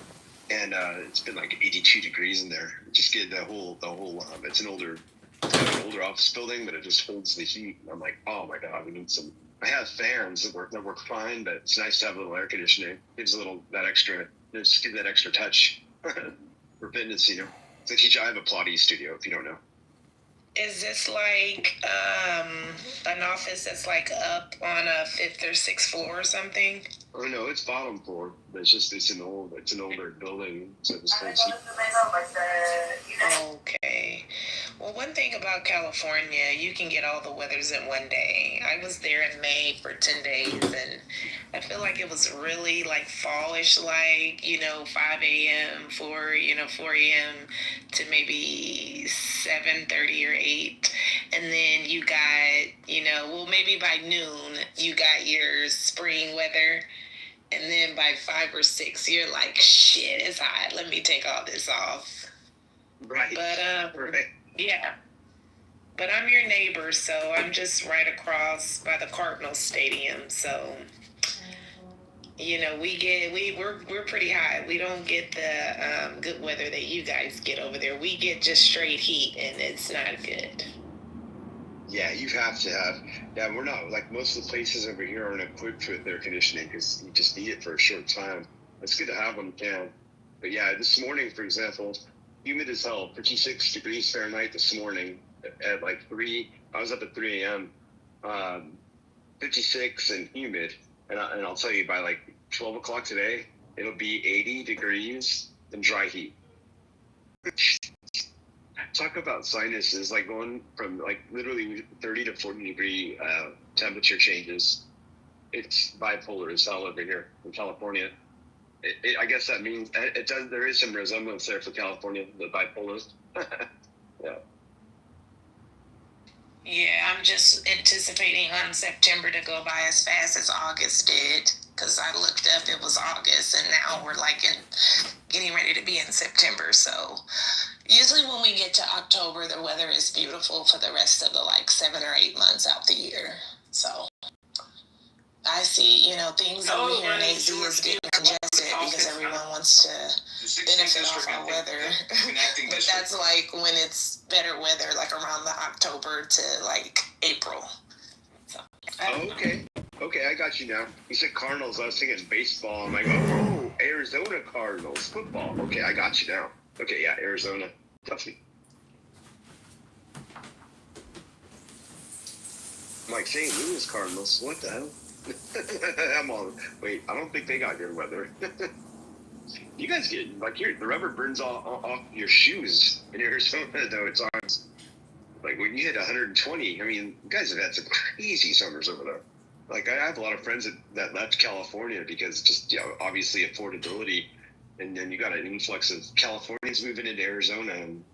And it's been like 82 degrees in there. Just get the whole. It's an older office building, but it just holds the heat. I'm like, oh my god, we need some. I have fans that work fine, but it's nice to have a little air conditioning. Gives a little that extra, just give that extra touch for fitness, you know. So I have a Pilates studio, if you don't know. Is this like an office that's like up on a 5th or 6th floor or something? Oh no, it's bottom floor. But it's an older building, so this holds heat. Okay. Well, one thing about California, you can get all the weathers in one day. I was there in May for 10 days, and I feel like it was really like fallish, like, 5 a.m., 4 a.m. to maybe 7:30 or 8. And then you got, maybe by noon, you got your spring weather. And then by 5 or 6, you're like, shit, it's hot. Let me take all this off. Right. But, right. yeah. But I'm your neighbor, so I'm just right across by the Cardinals Stadium. So, we're pretty high. We don't get the good weather that you guys get over there. We get just straight heat, and it's not good. Yeah, you have to have. Yeah, we're not like most of the places over here aren't equipped with air conditioning because you just need it for a short time. It's good to have when you can. But yeah, this morning, for example, humid as hell, 56 degrees Fahrenheit this morning at like 3. I was up at 3 a.m. 56 and humid. And I'll tell you, by like 12 o'clock today, it'll be 80 degrees and dry heat. Talk about sinuses, like going from like literally 30 to 40 degree temperature changes. It's bipolar as hell over here in California. I guess that means it does. There is some resemblance there for California, the bipolar. Yeah. Yeah, I'm just anticipating on September to go by as fast as August did, because I looked up, it was August, and now we're like getting ready to be in September. So usually when we get to October, the weather is beautiful for the rest of the 7 or 8 months out the year. So I see, things over here in AZ is getting congested because everyone wants to benefit off our weather. But that's like when it's better weather, like around the October to April. So, Okay, I got you now. You said Cardinals, I was thinking baseball. I'm like, oh, Arizona Cardinals, football. Okay, I got you now. Okay, yeah, Arizona. Definitely. I'm like, St. Louis Cardinals, what the hell? I'm all, wait, I don't think they got good weather. You guys get, the rubber burns off your shoes in Arizona, though. It's on. Like, when you hit 120, I mean, you guys have had some crazy summers over there. Like, I have a lot of friends that left California because just, obviously affordability. And then you got an influx of Californians moving into Arizona. And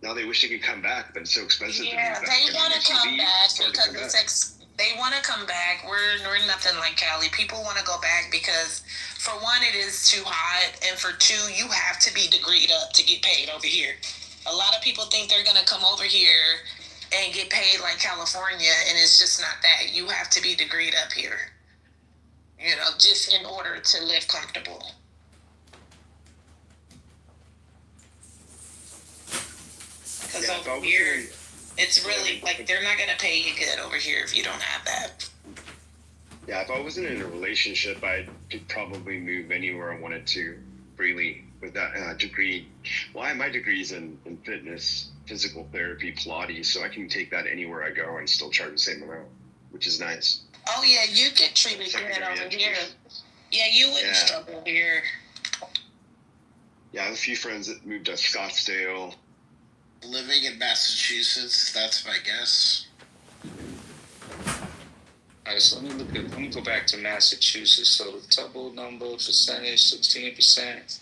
now they wish they could come back, but it's so expensive to move back. They want to come back because they want to come back. We're nothing like Cali. People want to go back because, for one, it is too hot. And for two, you have to be degreed up to get paid over here. A lot of people think they're going to come over here and get paid like California, and it's just not that. You have to be degreed up here. just in order to live comfortable. Because over here, it's really like they're not gonna pay you good over here if you don't have that. Yeah, if I wasn't in a relationship, I could probably move anywhere I wanted to freely with that degree. Well, my degree's in fitness, physical therapy, Pilates, so I can take that anywhere I go and still charge the same amount, which is nice. Oh yeah, you get treated good over here. Yeah, you wouldn't struggle here. Yeah, I have a few friends that moved to Scottsdale. Living in Massachusetts, that's my guess. Alright, so let me go back to Massachusetts. So the total number percentage, 16%.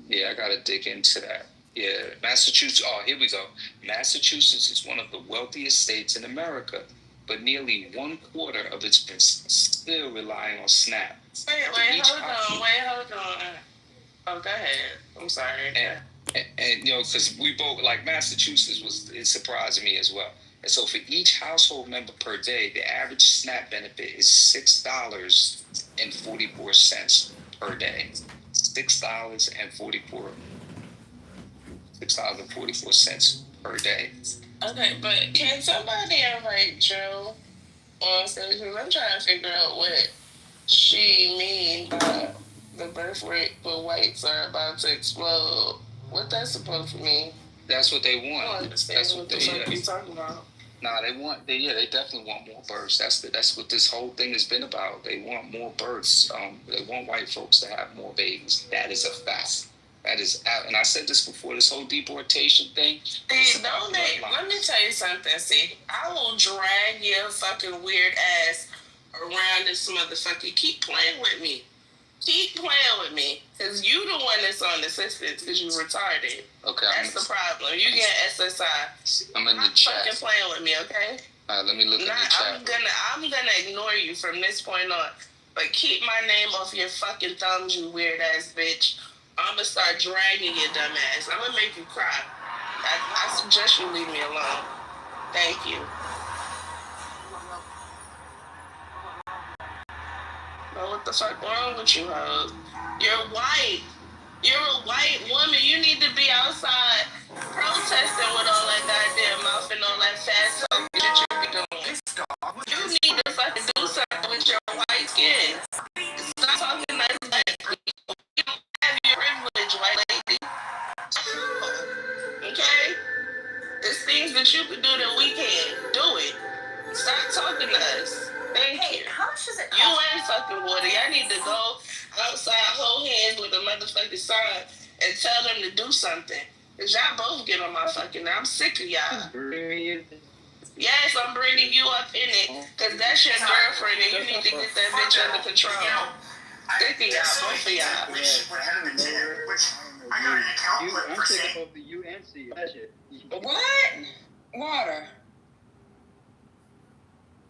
Yeah, I gotta dig into that. Yeah, Massachusetts. Oh, here we go. Massachusetts is one of the wealthiest states in America, but nearly 1/4 of its business still relying on SNAP. Wait, hold on. Oh, go ahead. I'm sorry. And because we both, like, Massachusetts it surprised me as well. And so for each household member per day, the average SNAP benefit is $6.44 per day. $6.44 per day. Okay, but can somebody invite Joe on stage? Because I'm trying to figure out what she mean by the birth rate for whites are about to explode. What that's supposed to mean? That's what they want. I don't understand That's what the fuck you talking about. Nah, they definitely want more births. That's what this whole thing has been about. They want more births. They want white folks to have more babies. That is a fact. That is, and I said this before. This whole deportation thing. Let me tell you something. See, I will drag your fucking weird ass around this motherfucker. Keep playing with me. Keep playing with me. Because you the one that's on assistance because you retarded. Okay. That's the problem. You get SSI. I'm in the chat. Fucking playing with me, okay? All right, let me look in the chat. I'm gonna ignore you from this point on. But keep my name off your fucking thumbs, you weird ass bitch. I'm gonna start dragging your dumb ass. I'm gonna make you cry. I suggest you leave me alone. Thank you. But what the fuck wrong with you, hoes? You're white. You're a white woman. You need to be outside protesting with all that goddamn mouth and all that fast talk shit you be doing. You need to fucking do something with your white skin. Stop talking like that. You don't have your privilege, white lady. Okay? There's things that you can do that we can't. Do it. Stop talking to us. Thank you. How much does it cost? You ain't fucking water. Y'all need to go outside, hold hands with a motherfucking sign and tell them to do something. Because y'all both get on my fucking nerves. I'm sick of y'all. Yes, I'm bringing you up in it. Because that's your girlfriend and you need to get that bitch under control. Sick of y'all, both of y'all. Which I got an account for saying. The UNC. That shit. What? Water.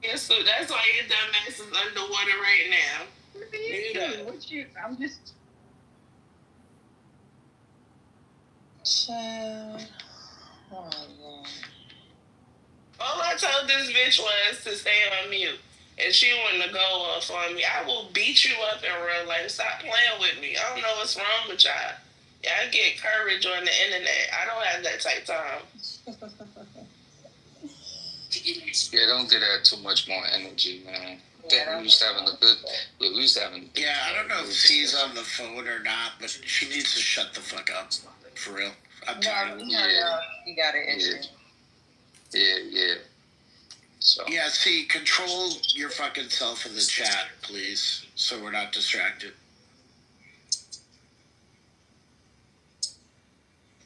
Yeah, so that's why your dumb ass is underwater right now. What are you doing? What you? I'm just. All I told this bitch was to stay on mute. And she wanted to go off on me. I will beat you up in real life. Stop playing with me. I don't know what's wrong with y'all. Y'all get courage on the internet. I don't have that type time. Yeah, don't get that too much more energy, man. We used to having a good. Yeah, we used to having. Yeah, I don't know if she's on the phone or not, but she needs to shut the fuck up. For real. I'm tired of it. You got an issue. Yeah. So. Yeah, see, control your fucking self in the chat, please, so we're not distracted.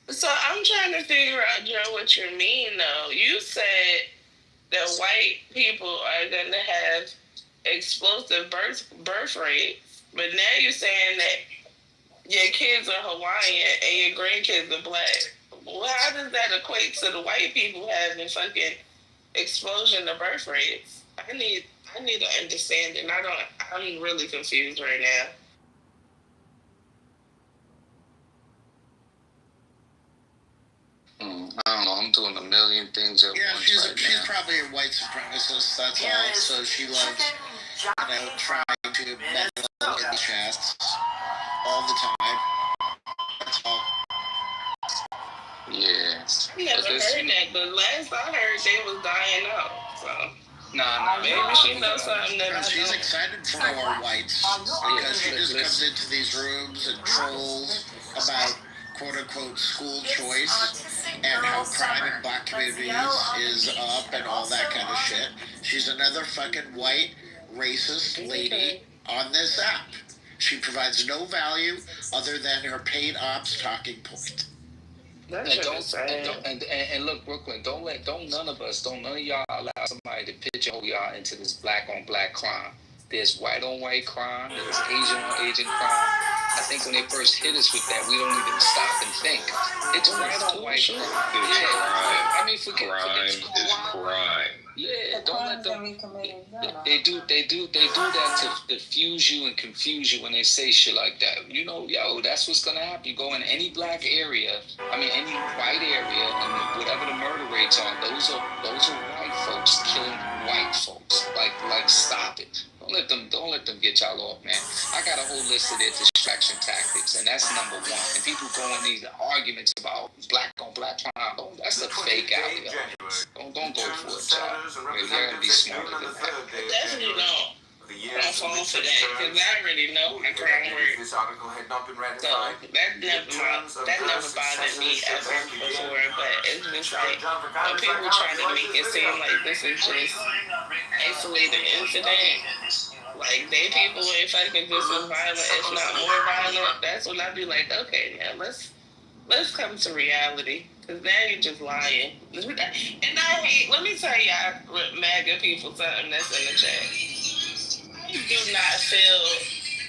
So I'm trying to figure out, Joe, what you mean, though. You said that white people are going to have explosive birth rates, but now you're saying that your kids are Hawaiian and your grandkids are black. Well, how does that equate to the white people having fucking explosion of birth rates? I need to understand it. I'm really confused right now. I don't know. I'm doing a million things at once. She's probably a white supremacist. That's all. So she loves trying to meddle in the chests all the time. That's all. Yeah. I never heard that, but last I heard they was dying out. So Nah. maybe she knows something that I She's don't. excited for more whites because she just comes into these rooms and trolls about quote unquote school choice and how crime in black communities is up and all that kind of shit. She's another fucking white racist lady on this app. She provides no value other than her paid ops talking point. And look, Brooklyn, don't none of y'all allow somebody to pigeonhole y'all into this black on black crime. There's white on white crime, there's Asian on Asian crime. I think when they first hit us with that, we don't even stop and think. It's white on white crime. Yeah. I mean, forget crime is crime. Yeah, don't let them. They do that to diffuse you and confuse you when they say shit like that. You know, that's what's gonna happen. You go in any black area, any white area, and whatever the murder rates are, those are white folks killing white folks. Like stop it. Don't let them get y'all off, man. I got a whole list of their distraction tactics, and that's number one. And people go in these arguments about black on black crime. That's a fake out here. Don't go for it, y'all. You gotta be smarter than that. Definitely don't. I'll fall for that because I already know how crime works. So that never bothered me ever before. But it's just like when people try to make it seem like this is just isolated incident. Like they people ain't fucking just as violent, if not more violent. That's when I be like, okay, now let's come to reality. Cause now you're just lying. And I hate. Let me tell y'all, MAGA people, something that's in the chat. I do not feel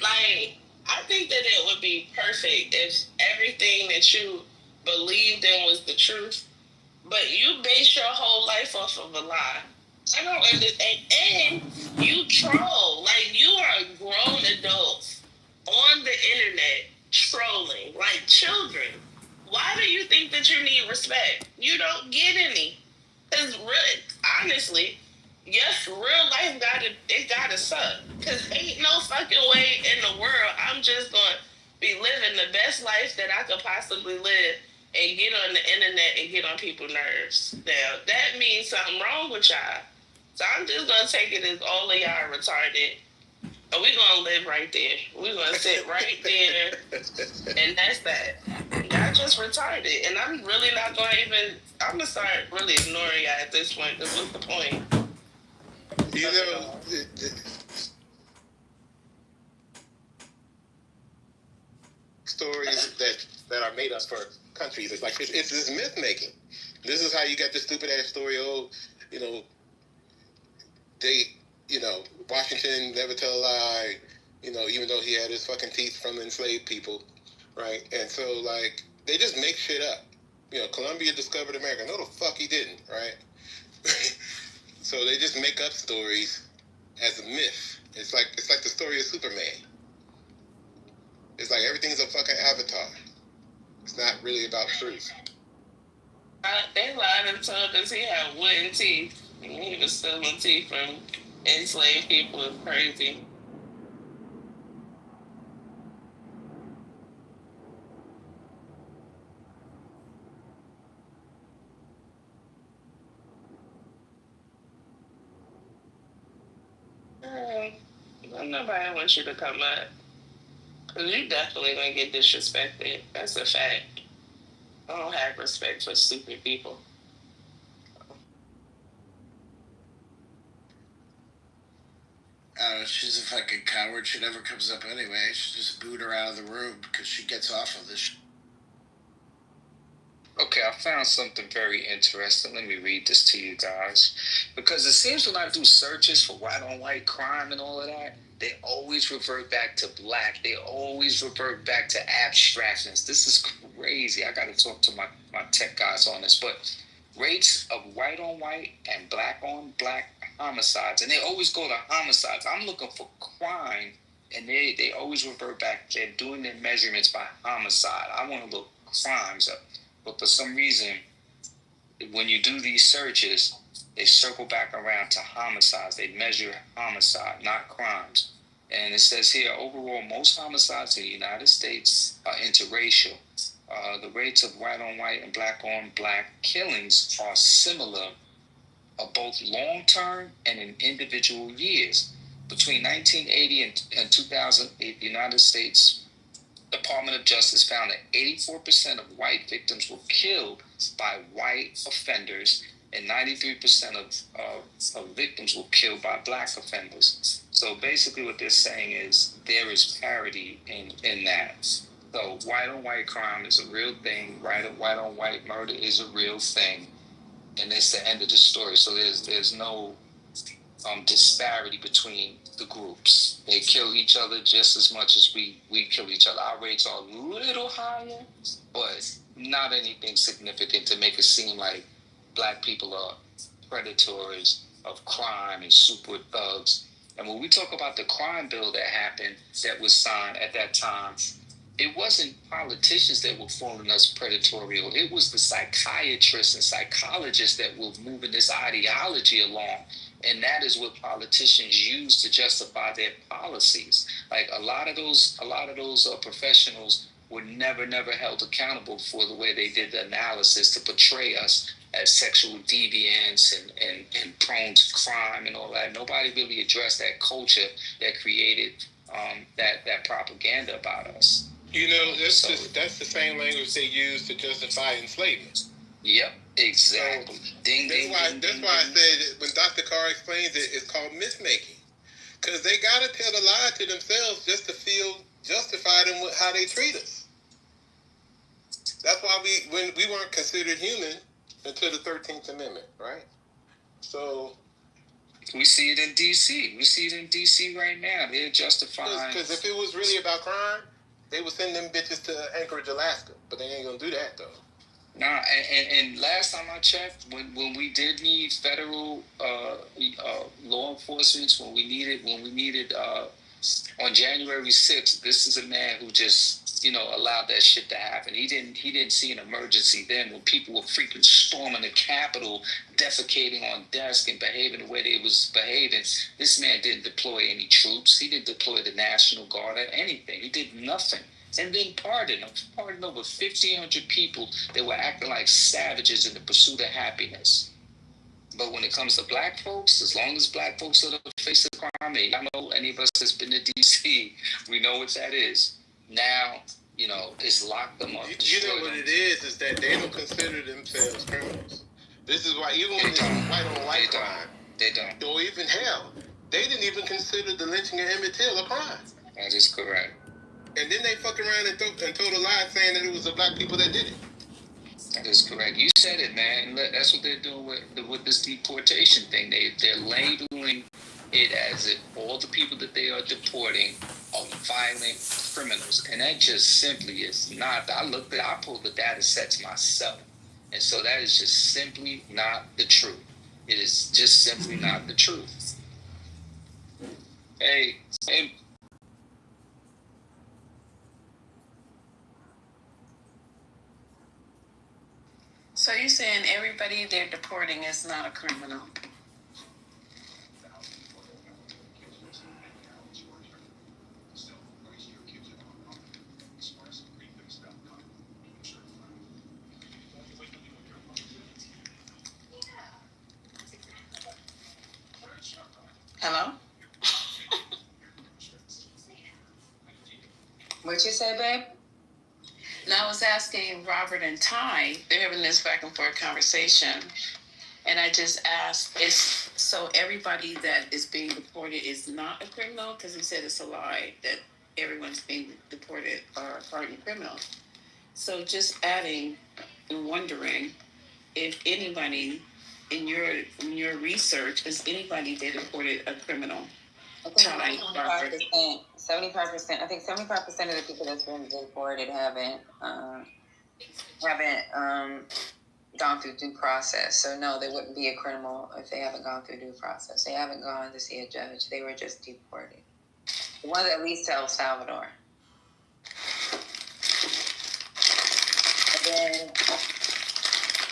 like. I think that it would be perfect if everything that you believed in was the truth, but you base your whole life off of a lie. I don't understand. And you troll. Like, you are grown adults on the internet trolling like children. Why do you think that you need respect? You don't get any. Because honestly, yes, real life gotta suck. Because ain't no fucking way in the world I'm just gonna be living the best life that I could possibly live and get on the internet and get on people's nerves. Now, that means something wrong with y'all. So I'm just gonna take it as all of y'all retarded. And we're gonna live right there. We're gonna sit right there, and that's that. Y'all just retarded, and I'm really not gonna even. I'm gonna start really ignoring y'all at this point. Because what's the point? You know, stories that are made up for countries. It's like it's this myth making. This is how you got this stupid ass story. Washington never tell a lie, even though he had his fucking teeth from enslaved people, right? And so, like, they just make shit up. Columbia discovered America. No, the fuck he didn't, right? So they just make up stories as a myth. It's like the story of Superman. It's like everything's a fucking avatar. It's not really about truth. They lied and told us he had wooden teeth. And he was stealing teeth from enslaved people. It's crazy. Nobody wants you to come up. Because you definitely going to get disrespected. That's a fact. I don't have respect for stupid people. She's a fucking coward. She never comes up anyway. She just boot her out of the room because she gets off of this. Okay, I found something very interesting. Let me read this to you guys. Because it seems when I do searches for white on white crime and all of that, they always revert back to black. They always revert back to abstractions. This is crazy. I got to talk to my tech guys on this. But rates of white on white and black on black homicides, and they always go to homicides. I'm looking for crime, and they always revert back. They're doing their measurements by homicide. I want to look crimes up. But for some reason, when you do these searches, They circle back around to homicides. They measure homicide, not crimes. And it says here, overall, most homicides in the United States are interracial. The rates of white-on-white and black-on-black killings are similar, both long-term and in individual years. Between 1980 and 2008, the United States Department of Justice found that 84% of white victims were killed by white offenders, and 93% of victims were killed by black offenders. So basically what they're saying is there is parity in that. So white-on-white crime is a real thing. White-on-white murder is a real thing. And it's the end of the story. So there's no disparity between the groups. They kill each other just as much as we kill each other. Our rates are a little higher, but not anything significant to make it seem like black people are predators of crime and super thugs. And when we talk about the crime bill that happened, that was signed at that time, it wasn't politicians that were calling us predatorial. It was the psychiatrists and psychologists that were moving this ideology along. And that is what politicians use to justify their policies. Like a lot of those professionals were never held accountable for the way they did the analysis to portray us as sexual deviants and prone to crime and all that. Nobody really addressed that culture that created that propaganda about us. You know, that's the same language they use to justify enslavement. Yep, exactly. So, that's why I said when Dr. Carr explains it, it's called myth-making. Because they got to tell a lie to themselves just to feel justified in how they treat us. That's why we weren't considered human until the 13th Amendment, right? So... we see it in D.C. We see it in D.C. right now. They're justifying... Because if it was really about crime, they would send them bitches to Anchorage, Alaska. But they ain't going to do that, though. Nah, and last time I checked, when we did need federal law enforcement, when we needed on January 6th, this is a man who just allowed that shit to happen. He didn't see an emergency then when people were freaking storming the Capitol, defecating on desks and behaving the way they was behaving. This man didn't deploy any troops. He didn't deploy the National Guard or anything. He did nothing. And then pardoned over 1,500 people that were acting like savages in the pursuit of happiness. But when it comes to black folks, as long as black folks are the face of crime, and I know any of us that's been to D.C., we know what that is. Now, it's locked them up. You know what it is that they don't consider themselves criminals. This is why even when it's white-on-white crime, they don't. Or even hell, they didn't even consider the lynching of Emmett Till a crime. That is correct. And then they fuck around and told a lie saying that it was the black people that did it. That is correct. You said it, man. That's what they're doing with this deportation thing. They're labeling it as if all the people that they are deporting are violent criminals, and that just simply is not. I pulled the data sets myself, and so that is just simply not the truth. It is just simply not the truth. Hey. So you're saying everybody they're deporting is not a criminal? Hello? What you say, babe? Now I was asking Robert and Ty, they're having this back and forth conversation, and I just asked, so everybody that is being deported is not a criminal? Because he said it's a lie that everyone's being deported are hardened criminals. So just adding and wondering if anybody in your research, is anybody they deported a criminal? I think 75%. I think 75% of the people that's been deported haven't gone through due process. So no, they wouldn't be a criminal if they haven't gone through due process. They haven't gone to see a judge. They were just deported. The one at least to El Salvador. And then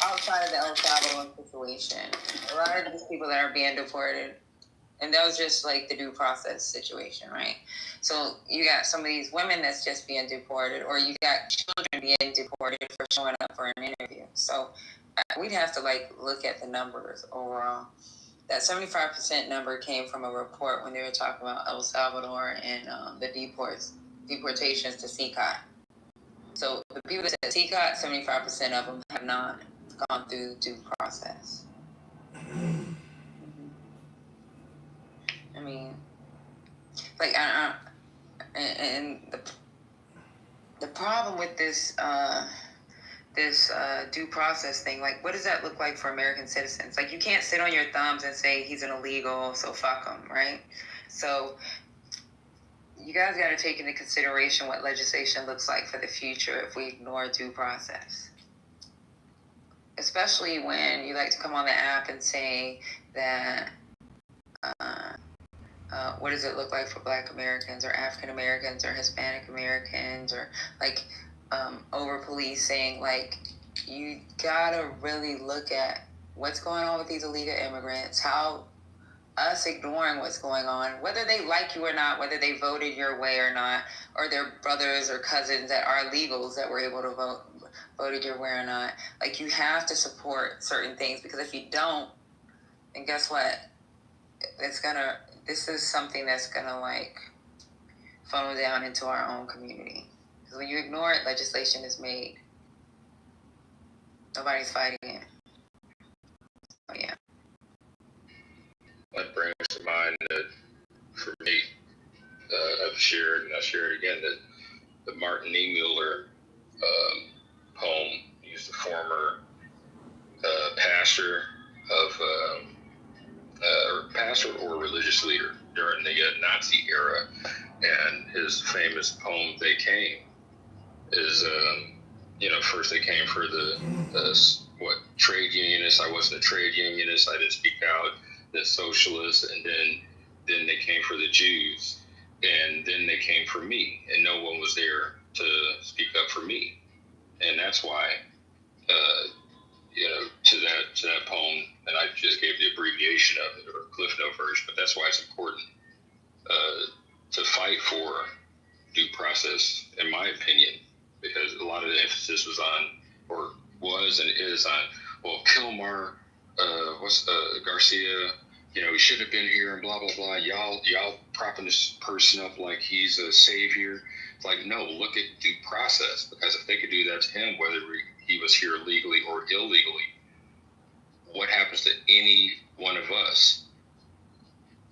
outside of the El Salvador situation, a lot of these people that are being deported, and that was just like the due process situation, right? So you got some of these women that's just being deported, or you got children being deported for showing up for an interview. So we'd have to like look at the numbers overall. That 75% number came from a report when they were talking about El Salvador and the deportations to CCOT. So the people that said CCOT, 75% of them have not gone through due process. I mean, like, and the problem with this due process thing, like, what does that look like for American citizens? Like, you can't sit on your thumbs and say he's an illegal, so fuck him, right? So you guys got to take into consideration what legislation looks like for the future if we ignore due process. Especially when you like to come on the app and say that, what does it look like for Black Americans or African Americans or Hispanic Americans, or like over policing? Like, you gotta really look at what's going on with these illegal immigrants, how us ignoring what's going on, whether they like you or not, whether they voted your way or not, or their brothers or cousins that are illegals that were able to voted your way or not. Like, you have to support certain things, because if you don't, then guess what? This is something that's gonna like funnel down into our own community. Because when you ignore it, legislation is made. Nobody's fighting it. Oh yeah. That brings to mind that for me, I've shared, and I share it again, that the Martin E. Mueller poem. He's the former pastor of pastor or religious leader during the Nazi era, and his famous poem "They Came" is, first they came for the trade unionists. I wasn't a trade unionist. I didn't speak out. The socialists, and then they came for the Jews, and then they came for me, and no one was there to speak up for me. And that's why, to that poem, and I just gave the abbreviation of it, or Cliff Note version, but that's why it's important to fight for due process, in my opinion, because a lot of the emphasis was and is on, well, Kilmar, Garcia, he should have been here and blah, blah, blah. Y'all propping this person up like he's a savior. It's like, no, look at due process, because if they could do that to him, whether he was here legally or illegally, what happens to any one of us?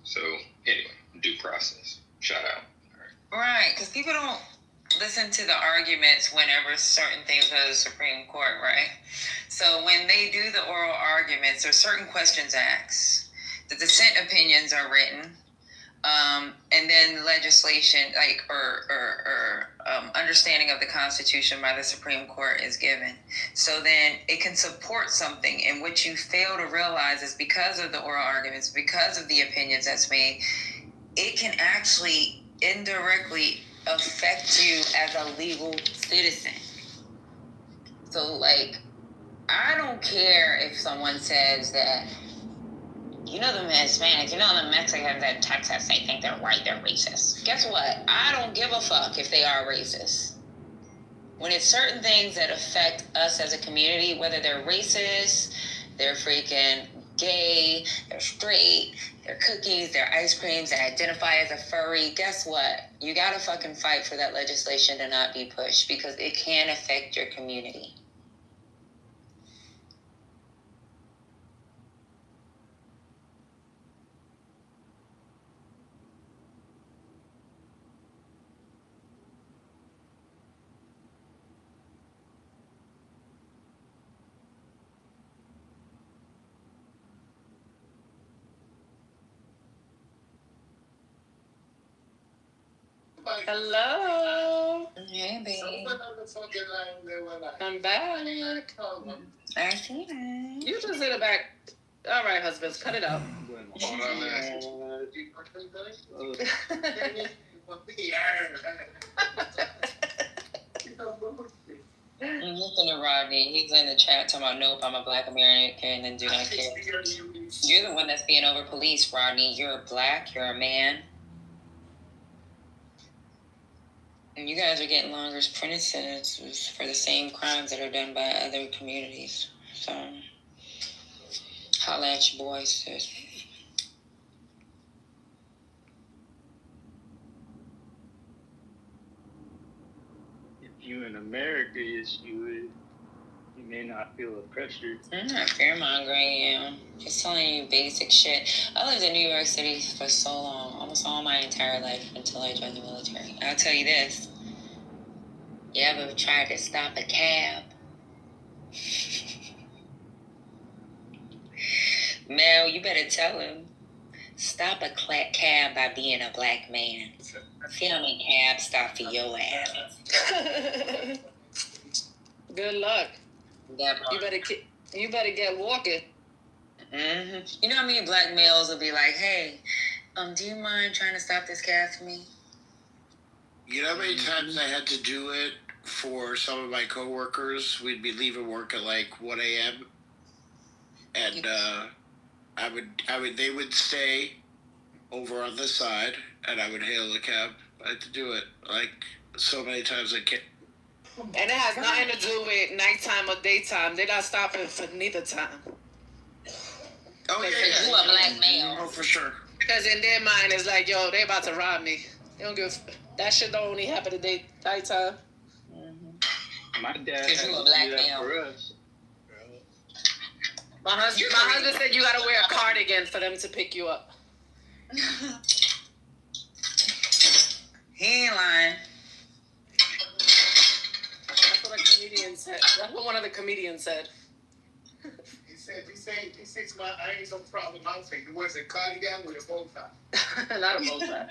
So anyway, due process. Shout out. All right, because people don't listen to the arguments whenever certain things go to the Supreme Court, right? So when they do the oral arguments, there's certain questions asked. The dissent opinions are written, and then legislation, or understanding of the Constitution by the Supreme Court is given. So then it can support something, and what you fail to realize is because of the oral arguments, because of the opinions that's made, it can actually indirectly affect you as a legal citizen. So, like, I don't care if someone says that, the Hispanics, the Mexicans that Texas, they think they're white, they're racist. Guess what? I don't give a fuck if they are racist. When it's certain things that affect us as a community, whether they're racist, they're freaking gay, they're straight, they're cookies, they're ice creams, they identify as a furry, guess what? You gotta fucking fight for that legislation to not be pushed, because it can affect your community. Hello. Hey, babe. I'm back. I see that. You just in the back. All right, husbands, cut it out. Hold on, man. Listen to Rodney. He's in the chat talking about, nope, I'm a black American and do not care. You're the one that's being over policed, Rodney. You're black. You're a man. And you guys are getting longer prison sentences for the same crimes that are done by other communities. So, holla at your boys, sis. If you in America, you may not feel the pressure. I'm not fear-mongering you. Just telling you basic shit. I lived in New York City for so long, almost all my entire life until I joined the military. I'll tell you this. You ever tried to stop a cab? Mel, you better tell him. Stop a cab by being a black man. See how many cabs stop for your ass. Good luck. You better get walking. Mm-hmm. You know how many black males will be like, hey, do you mind trying to stop this cab for me? You know how many times I had to do it for some of my coworkers? We'd be leaving work at like 1 a.m. and they would stay over on this side, and I would hail the cab. I had to do it like so many times I can't. And it has nothing to do with nighttime or daytime. They're not stopping for neither time. Oh, yeah. You a black male. Oh, for sure. Because in their mind, it's like, yo, they about to rob me. They don't give that shit don't only happen at nighttime. My dad had to do that for us. My husband said you gotta wear a cardigan for them to pick you up. He ain't lying. That's what a comedian said. That's what one of the comedians said. He said, I ain't no problem outfit. He wears a cardigan with a bow tie. Not a bow tie.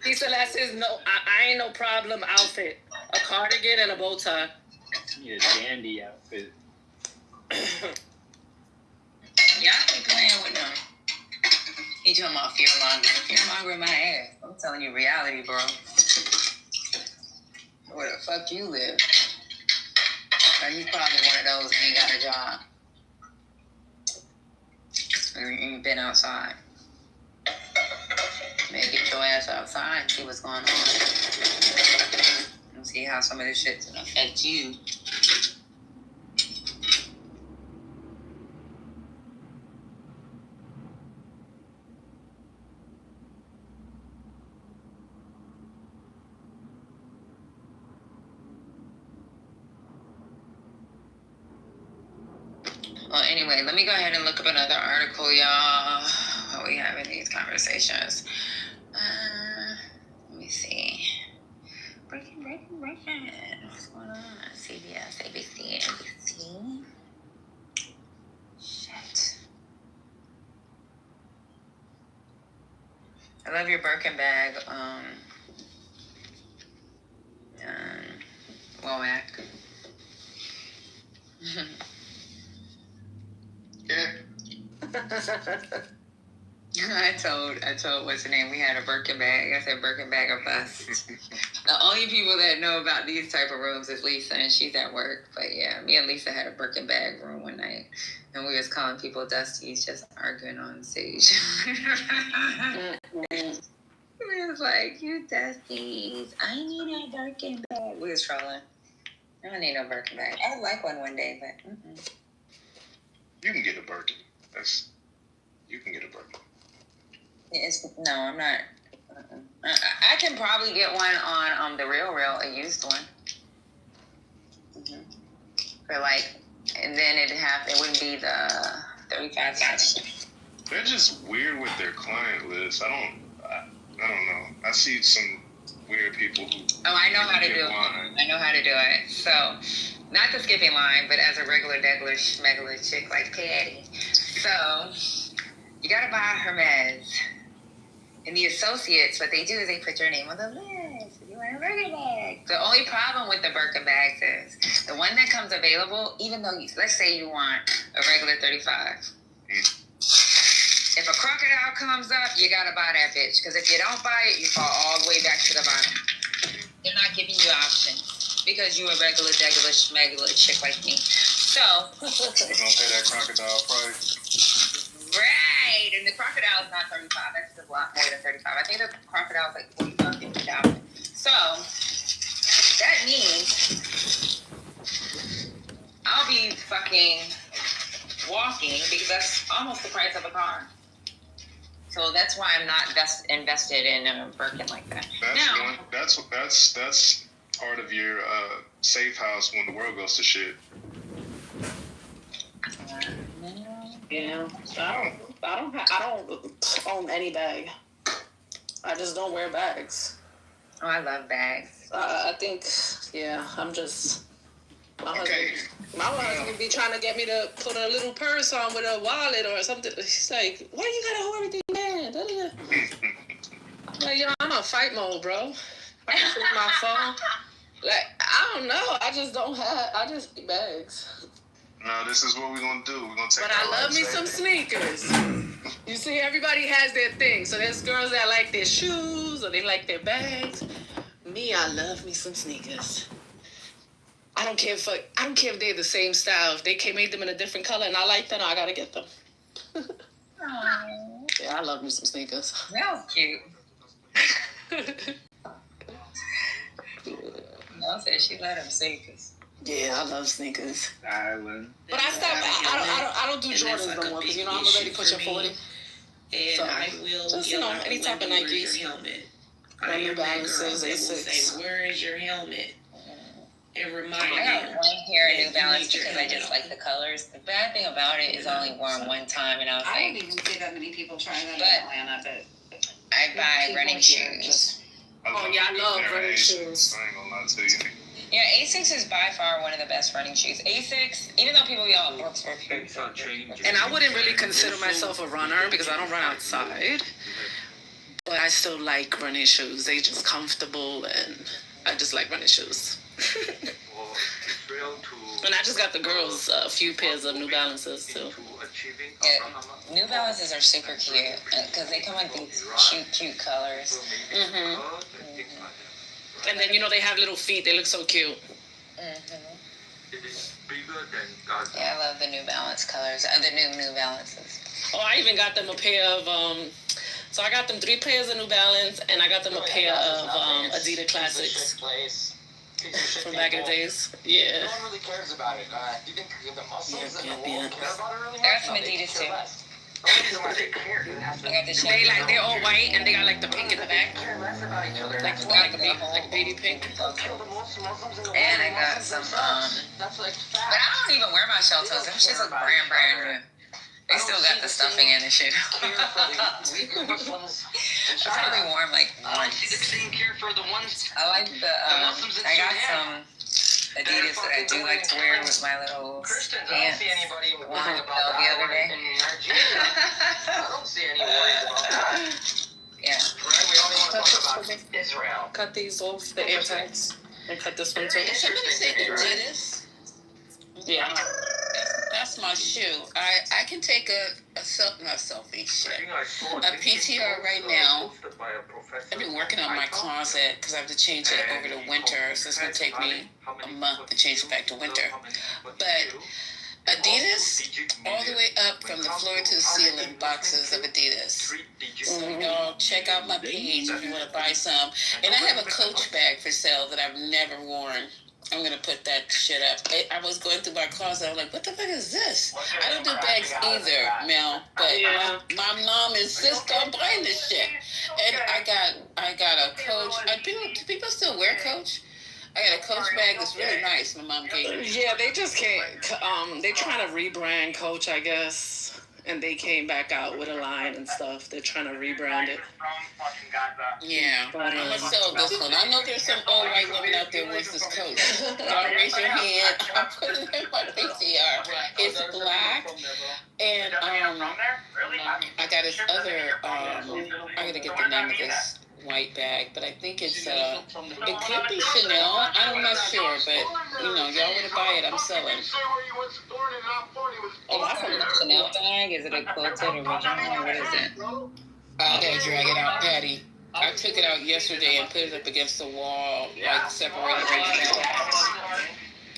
He said that's his I ain't no problem outfit. A cardigan and a bow tie. Yeah, dandy outfit. Y'all keep playing with them. He talking about fear-mongering my ass. I'm telling you reality, bro. Where the fuck you live? Or you probably one of those that ain't got a job. Or you ain't been outside. Maybe get your ass outside and see what's going on. And see how some of this shit's gonna affect you. Well, anyway, let me go ahead and look up another article, y'all, while we having these conversations. Let me see. Breaking. What's going on? CBS, ABC, NBC. Shit. I love your Birkin bag, Womack. I told what's her name, we had a Birkin bag. I said Birkin bag or bust. The only people that know about these type of rooms is Lisa, and she's at work. But yeah, me and Lisa had a Birkin bag room one night, and we was calling people Dusties, just arguing on stage. We was like, you Dusties, I need a Birkin bag. We was trolling. I don't need no Birkin bag. I would like one day, but You can get a Birkin. You can get a Birkin. No, I'm not. I can probably get one on the Real, a used one. For like, and then it wouldn't be the $35. They're just weird with their client list. I don't know. I see some weird people who. Oh, I know how to do it. I know how to do it. So, not the skipping line, but as a regular, schmegular chick like Patty. So, you gotta buy Hermes. And the associates, what they do is they put your name on the list. You want a Birkin bag. The only problem with the Birkin bags is the one that comes available, even though let's say you want a regular 35. If a crocodile comes up, you gotta buy that bitch. Because if you don't buy it, you fall all the way back to the bottom. They're not giving you options. because you a regular, regular chick like me. So. You're gonna pay that crocodile price. Right, and the crocodile is not 35. That's a lot more than 35. I think the crocodile is like 45, 50,000. So that means I'll be fucking walking because that's almost the price of a car. So that's why I'm not invested in a Birkin like that. That's part of your safe house when the world goes to shit. Yeah, I don't own any bag. I just don't wear bags. Oh, I love bags. I think, yeah, I'm just. My husband be trying to get me to put a little purse on with a wallet or something. He's like, "Why you gotta hold everything there?" Like, yo, I'm on fight mode, bro. I can flip my phone. Like, I don't know. I just need bags. No, this is what we're gonna do. We're gonna take. But I love me some sneakers. You see, everybody has their thing. So there's girls that like their shoes or they like their bags. Me, I love me some sneakers. I don't care if they're the same style. If they made them in a different color and I like them, I gotta get them. Yeah, I love me some sneakers. That was cute. No, said she let him sneakers. Yeah, I love sneakers. Island. But I stopped. I don't do Jordans like no more because I'm already pushing 40. And so, I will just yell any type of Nikes. Your helmet. I am New Balances. Asics. Say, "Where is your helmet?" And remind I got one pair of New Balance because I just like the colors. The bad thing about it is I only wore them one time, and I was like, I don't even see that many people trying that in Atlanta, but I buy running shoes. Oh yeah, I love running shoes. I ain't gonna lie to you. Yeah, Asics is by far one of the best running shoes. Asics, even though people yell at Brooks for And I wouldn't really consider myself a runner because I don't run outside. But I still like running shoes. They just comfortable and I just like running shoes. And I just got the girls a few pairs of New Balances too. Yeah, New Balances are super cute because they come in these cute colors. And then they have little feet. They look so cute. Yeah, I love the New Balance colors. The New Balances. Oh, I even got them a pair of so I got them 3 pairs of New Balance and I got them a pair of Adidas Classics. From back in the days. Yeah. No one really cares about it. Do you think the Muslims and the world care about it really much? I got some Adidas too. The reason why they care, dude, has to They're all white and they got like the pink in the back. care less about each other. Like a baby pink. And I got some but I don't even wear my shell toes. Them shits look brand new. They still got the stuffing in the shoe. I probably wore them like once. I don't see the same care for the ones. I like I got some Adidas that I do like to wear with my little Christians, pants. I don't see anybody worrying about The other day. in Nigeria. I don't see any worries about that. Yeah. Right? We only want to talk about Israel. Cut these off the air tags. And cut this one too. Did somebody say Adidas? Yeah. That's my shoe. I can take a PTR right now. I've been working on my closet because I have to change it over to winter, so it's going to take me a month to change it back to winter. But Adidas, all the way up from the floor to the ceiling, boxes of Adidas. So y'all check out my page if you want to buy some. And I have a Coach bag for sale that I've never worn. I'm going to put that shit up. I was going through my closet. I was like, what the fuck is this? I don't do bags either, Mel. But my mom insists on buying this shit. And I got a Coach. Do people still wear Coach? I got a Coach bag that's really nice. My mom gave me. Yeah, they just can't. They're trying to rebrand Coach, I guess. And they came back out with a line and stuff. They're trying to rebrand it. Yeah, I'm gonna sell this one. I know there's some old white women out there with this Coach. Y'all raise your hand. I'm putting it in my PCR. It's black, and I got this other. I gotta get the name of this white bag, but I think it's it could be Chanel. I'm not sure, but y'all want to buy it, I'm selling. Oh, that's a Chanel bag? Is it a quilted original or what is it? I gotta drag it out, Patty. I took it out yesterday and put it up against the wall, like separated it.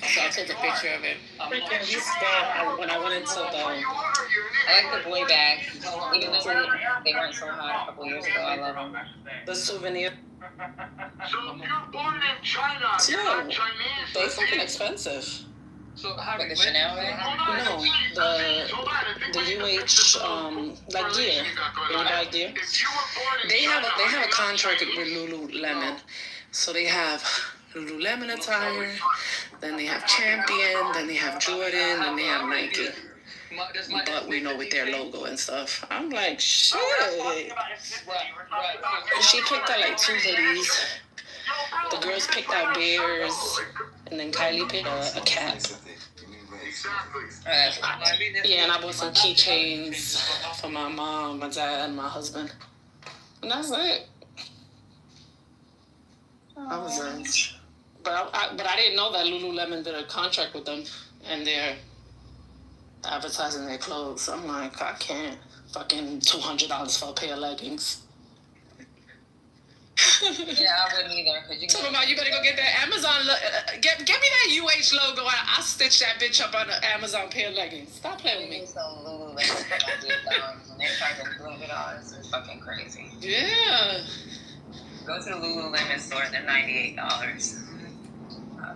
So I took a picture of it. When I went into the, I like the boy bags, even though they weren't so hot a couple years ago. I love them. the souvenir. So if you're born in China, you're not Chinese. They fucking expensive. So how like the Chanel bag? No, the like gear, like gear. They have a contract with Lululemon, so they have Lululemon attire, then they have Champion, then they have Jordan, then they have Nike. But we know with their logo and stuff. I'm like, shit. She picked out like 2 hoodies. The girls picked out bears, and then Kylie picked a cat. Yeah, and I bought some keychains for my mom, my dad, and my husband. And that's it. That was it. But I didn't know that Lululemon did a contract with them, and they're advertising their clothes. I'm like, I can't. Fucking $200 for a pair of leggings. Yeah, I wouldn't either. Talking about you better go get that Amazon. Get me that UH logo. I'll stitch that bitch up on an Amazon pair of leggings. Stop playing with me. So Lululemon for $98, and they're charging $200. It's fucking crazy. Yeah. Go to the Lululemon store. They're $98.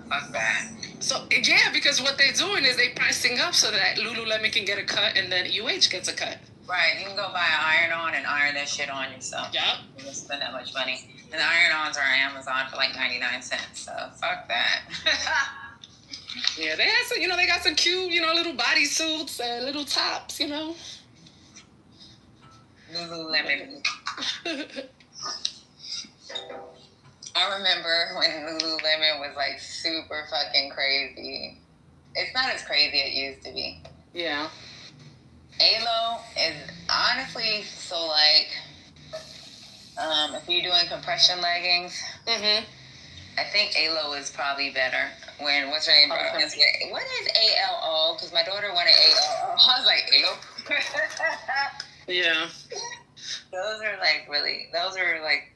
Fuck that. So yeah, because what they're doing is they pricing up so that Lululemon can get a cut and then UH gets a cut. Right, you can go buy an iron-on and iron that shit on yourself. Yep. You don't spend that much money. And the iron-ons are on Amazon for like 99 cents, so fuck that. Yeah, they have some, they got some cute, little bodysuits and little tops, Lululemon. I remember when Lululemon was like super fucking crazy. It's not as crazy as it used to be. Yeah. ALO is honestly so like, if you're doing compression leggings, I think ALO is probably better. What's her name? What is ALO? Because my daughter wanted ALO. I was like, ALO? Yeah. Those are like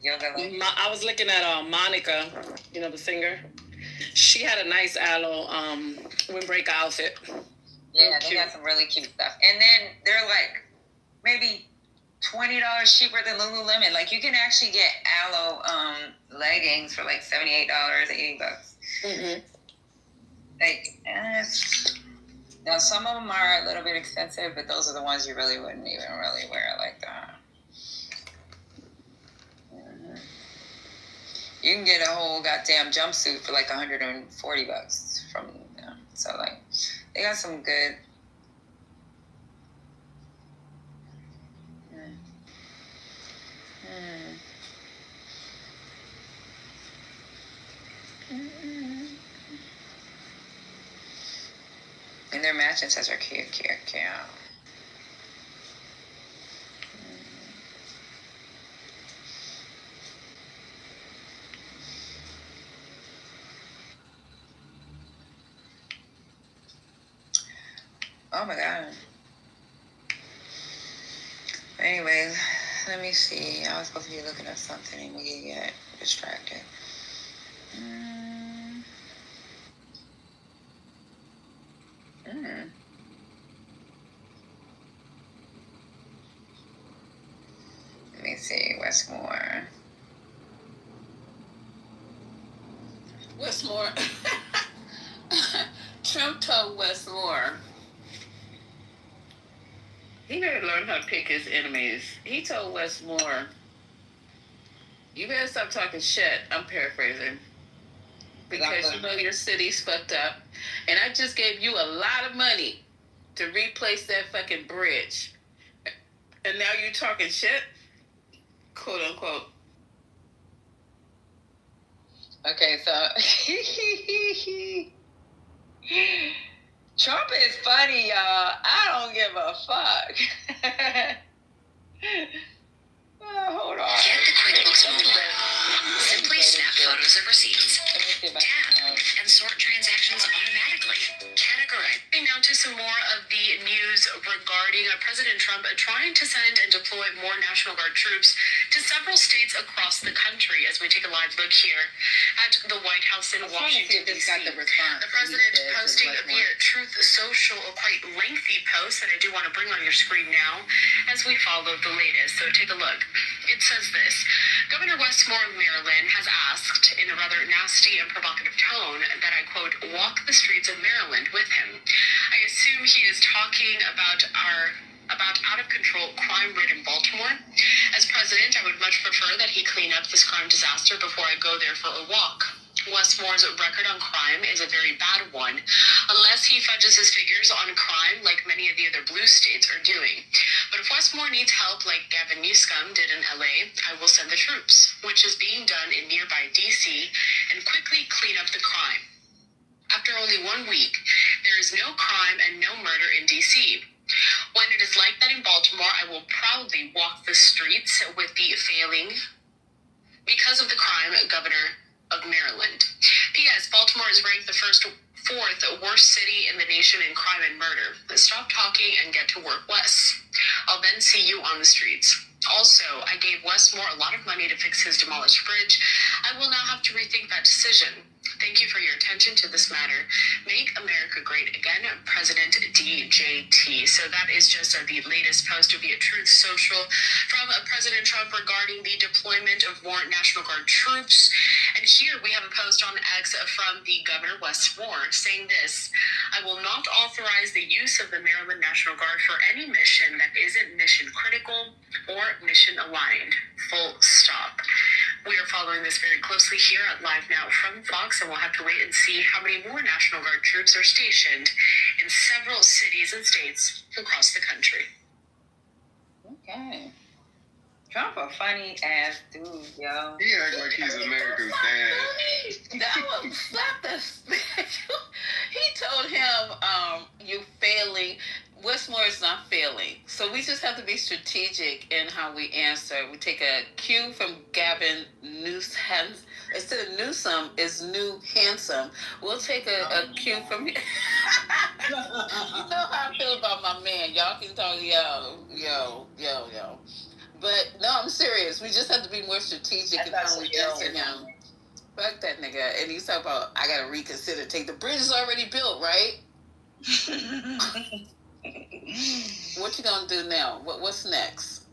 yoga leggings. I was looking at Monica, the singer. She had a nice aloe windbreaker outfit. Yeah, they got some really cute stuff. And then they're like maybe $20 cheaper than Lululemon. Like you can actually get aloe leggings for like $78, $80. Like, now some of them are a little bit expensive, but those are the ones you really wouldn't even really wear like that. You can get a whole goddamn jumpsuit for like $140 from them. So like, they got some good. And their matching sets are cute. Oh my god. Anyway, let me see. I was supposed to be looking at something and we get distracted. Let me see. Westmore. Trump told Westmore he better learn how to pick his enemies. He told Westmore, you better stop talking shit. I'm paraphrasing. Because your city's fucked up. And I just gave you a lot of money to replace that fucking bridge. And now you're talking shit? Quote unquote. Okay, so Trump is funny, y'all. I don't give a fuck. Hold on. Get the QuickBooks mobile app. Simply snap photos of receipts, tab, and sort transactions automatically. Categorize. Now to some more of the news regarding President Trump trying to send and deploy more National Guard troops to several states across the country as we take a live look here at the White House in Washington, D.C. The president posting via Truth Social a quite lengthy post that I do want to bring on your screen now as we follow the latest. So take a look. It says this: Governor Westmore of Maryland has asked in a rather nasty and provocative tone that I quote, walk the streets of Maryland with him. I assume he is talking about out-of-control crime-ridden Baltimore. As president, I would much prefer that he clean up this crime disaster before I go there for a walk. Westmore's record on crime is a very bad one, unless he fudges his figures on crime like many of the other blue states are doing. But if Westmore needs help like Gavin Newsom did in LA, I will send the troops, which is being done in nearby DC, and quickly clean up the crime. After only 1 week, there is no crime and no murder in DC. When it is like that in Baltimore, I will proudly walk the streets with the failing because of the crime governor of Maryland. P.S. Baltimore is ranked the fourth worst city in the nation in crime and murder. Stop talking and get to work, Wes. I'll then see you on the streets. Also, I gave Westmore a lot of money to fix his demolished bridge. I will now have to rethink that decision. Thank you for your attention to this matter. Make America great again, President DJT. So that is just the latest post via Truth Social from President Trump regarding the deployment of more National Guard troops. And here we have a post on X from the Governor Westmore saying this: I will not authorize the use of the Maryland National Guard for any mission that isn't mission critical or mission aligned. Full stop. We are following this very closely here at Live Now from Fox, and we'll have to wait and see how many more National Guard troops are stationed in several cities and states across the country. Okay. Trump a funny ass dude, yo. He act like he's America's dad. That was slap the He told him, you failing. Westmore is not failing. So we just have to be strategic in how we answer. We take a cue from Gavin Newsom. Instead of Newsom, is New Handsome. We'll take a cue from You know how I feel about my man. Y'all can talk, yo. But no, I'm serious. We just have to be more strategic in how we answer him. Fuck that nigga. And he's talking about, I gotta reconsider. The bridge is already built, right? What you gonna do now? What's next?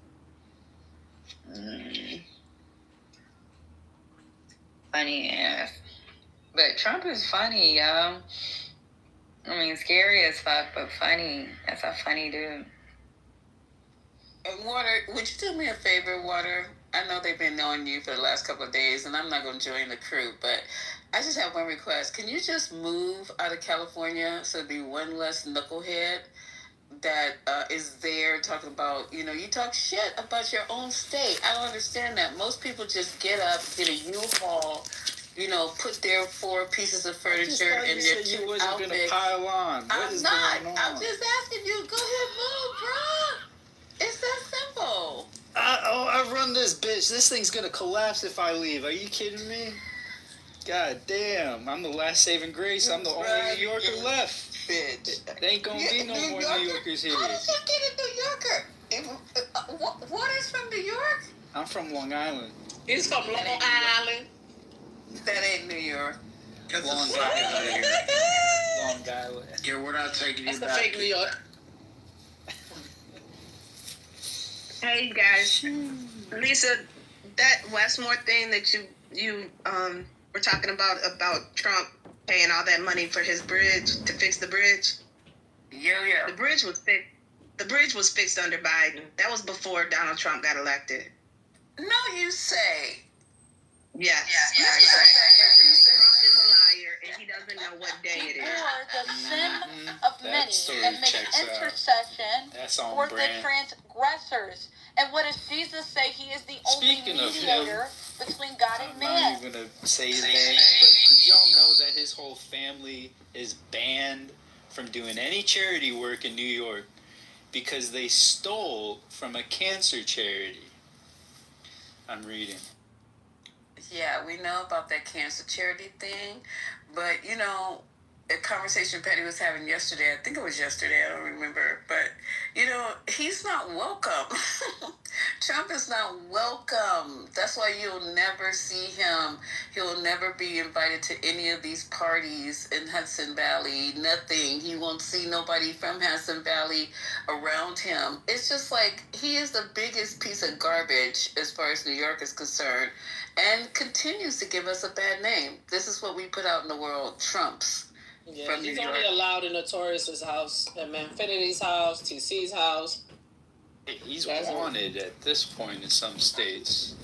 Funny ass. But Trump is funny, yo. I mean, scary as fuck, but funny. That's a funny dude. Water, would you do me a favor, Water? I know they've been knowing you for the last couple of days, and I'm not going to join the crew, but I just have one request. Can you just move out of California so there'd be one less knucklehead that is there talking about, you talk shit about your own state. I don't understand that. Most people just get up, get a U-Haul, put their 4 pieces of furniture in their 2 you wasn't outfits. Gonna pile on. I'm not. I'm just asking you. Go ahead, move, bro. It's that simple. I run this bitch. This thing's gonna collapse if I leave. Are you kidding me? God damn. I'm the last saving grace. I'm the only New Yorker left. Bitch. There ain't gonna be no more New Yorkers here. How did you get a New Yorker? Water's from New York? I'm from Long Island. He's from Long Island. That ain't New York. Long Island. Long Island. Yeah, we're not taking That's you the back. fake New York. Hey guys, Lisa, that Westmore thing that you were talking about Trump paying all that money for his bridge to fix the bridge. Yeah. The bridge was fixed. The bridge was fixed under Biden. That was before Donald Trump got elected. No, you say. Yes. Trump is a liar, and he doesn't know what day it is. For the sin of many, and make intercession That's on for brand. the transgressors. And what does Jesus say? He is the Speaking only of mediator between God and I'm man. not even gonna say his name, but did y'all know that his whole family is banned from doing any charity work in New York because they stole from a cancer charity? I'm reading. Yeah, we know about that cancer charity thing, but a conversation Patty was having yesterday. I think it was yesterday. I don't remember. But, he's not welcome. Trump is not welcome. That's why you'll never see him. He'll never be invited to any of these parties in Hudson Valley. Nothing. He won't see nobody from Hudson Valley around him. It's just like he is the biggest piece of garbage as far as New York is concerned, and continues to give us a bad name. This is what we put out in the world, Trumps. Yeah, he's only allowed in Notorious's house, and Manfinity's house, TC's house. He's wanted at this point in some states.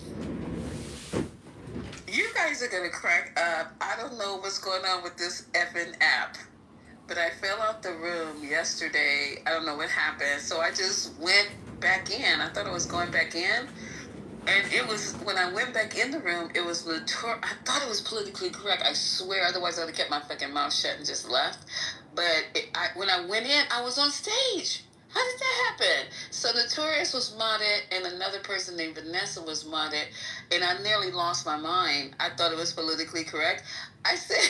You guys are going to crack up. I don't know what's going on with this effing app, but I fell out the room yesterday. I don't know what happened, so I just went back in. I thought I was going back in, and it was, when I went back in the room, it was I thought it was politically correct. I swear, otherwise I would have kept my fucking mouth shut and just left. But when I went in, I was on stage. How did that happen? So Notorious was modded, and another person named Vanessa was modded, and I nearly lost my mind. I thought it was politically correct. I said...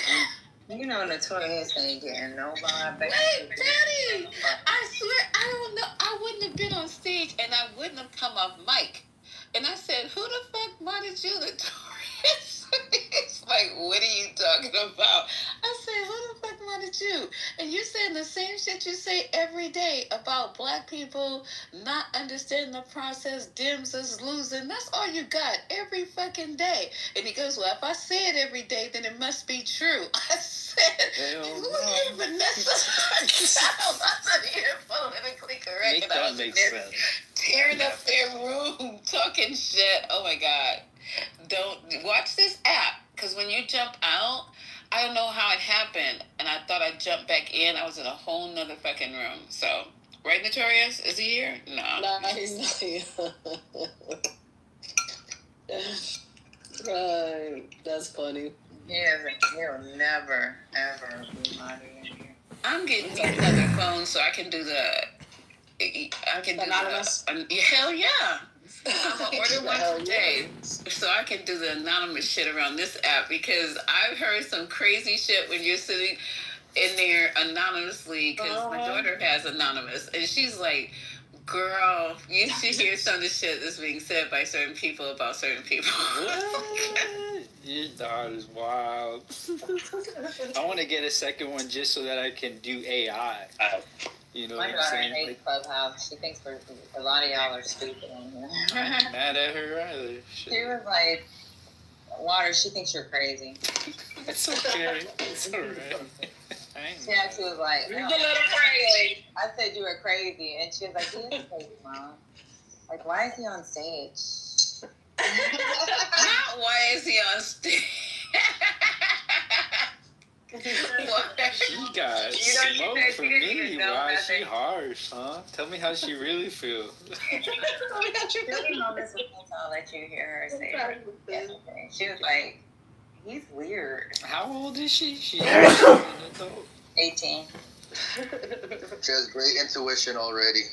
Notorious ain't getting nobody. Wait, Patty! I swear, I don't know. I wouldn't have been on stage, and I wouldn't have come off mic. And I said, who the fuck modded you, Notorious? It's like, what are you talking about? I said, who the fuck modded you? And you're saying the same shit you say every day about black people not understanding the process, Dems is losing. That's all you got every fucking day. And he goes, well, if I say it every day, then it must be true. I said, who is Vanessa? I wasn't even politically correct. Make that make sense. Tearing up their room, talking shit. Oh my God. Don't watch this app, because when you jump out, I don't know how it happened, and I thought I jumped back in. I was in a whole nother fucking room. So, right, Notorious? Is he here? No. Nah, he's not here. Right. That's funny. He'll never, ever be modded in here. I'm getting another phone so I can do Anonymous? Hell yeah. I'm going to order one today so I can do the anonymous shit around this app, because I've heard some crazy shit when you're sitting in there anonymously, because my daughter has anonymous, and she's like, girl, you should hear some of the shit that's being said by certain people about certain people. Your daughter's wild. I want to get a second one just so that I can do AI. You know My what I'm daughter saying? hates Clubhouse. She thinks a lot of y'all are stupid on here. I'm not mad at her either. She was like, Water, she thinks you're crazy. It's okay. It's alright. She actually was like, You're a little crazy. I said you were crazy. And she was like, he is crazy, Mom. Like, why is he on stage? Not why is he on stage? She got smoke from me. Why is she harsh, huh? Tell me how she really feels. I'll let you hear her say it yesterday. She was like, he's weird. How old is she? She's 18. She has great intuition already.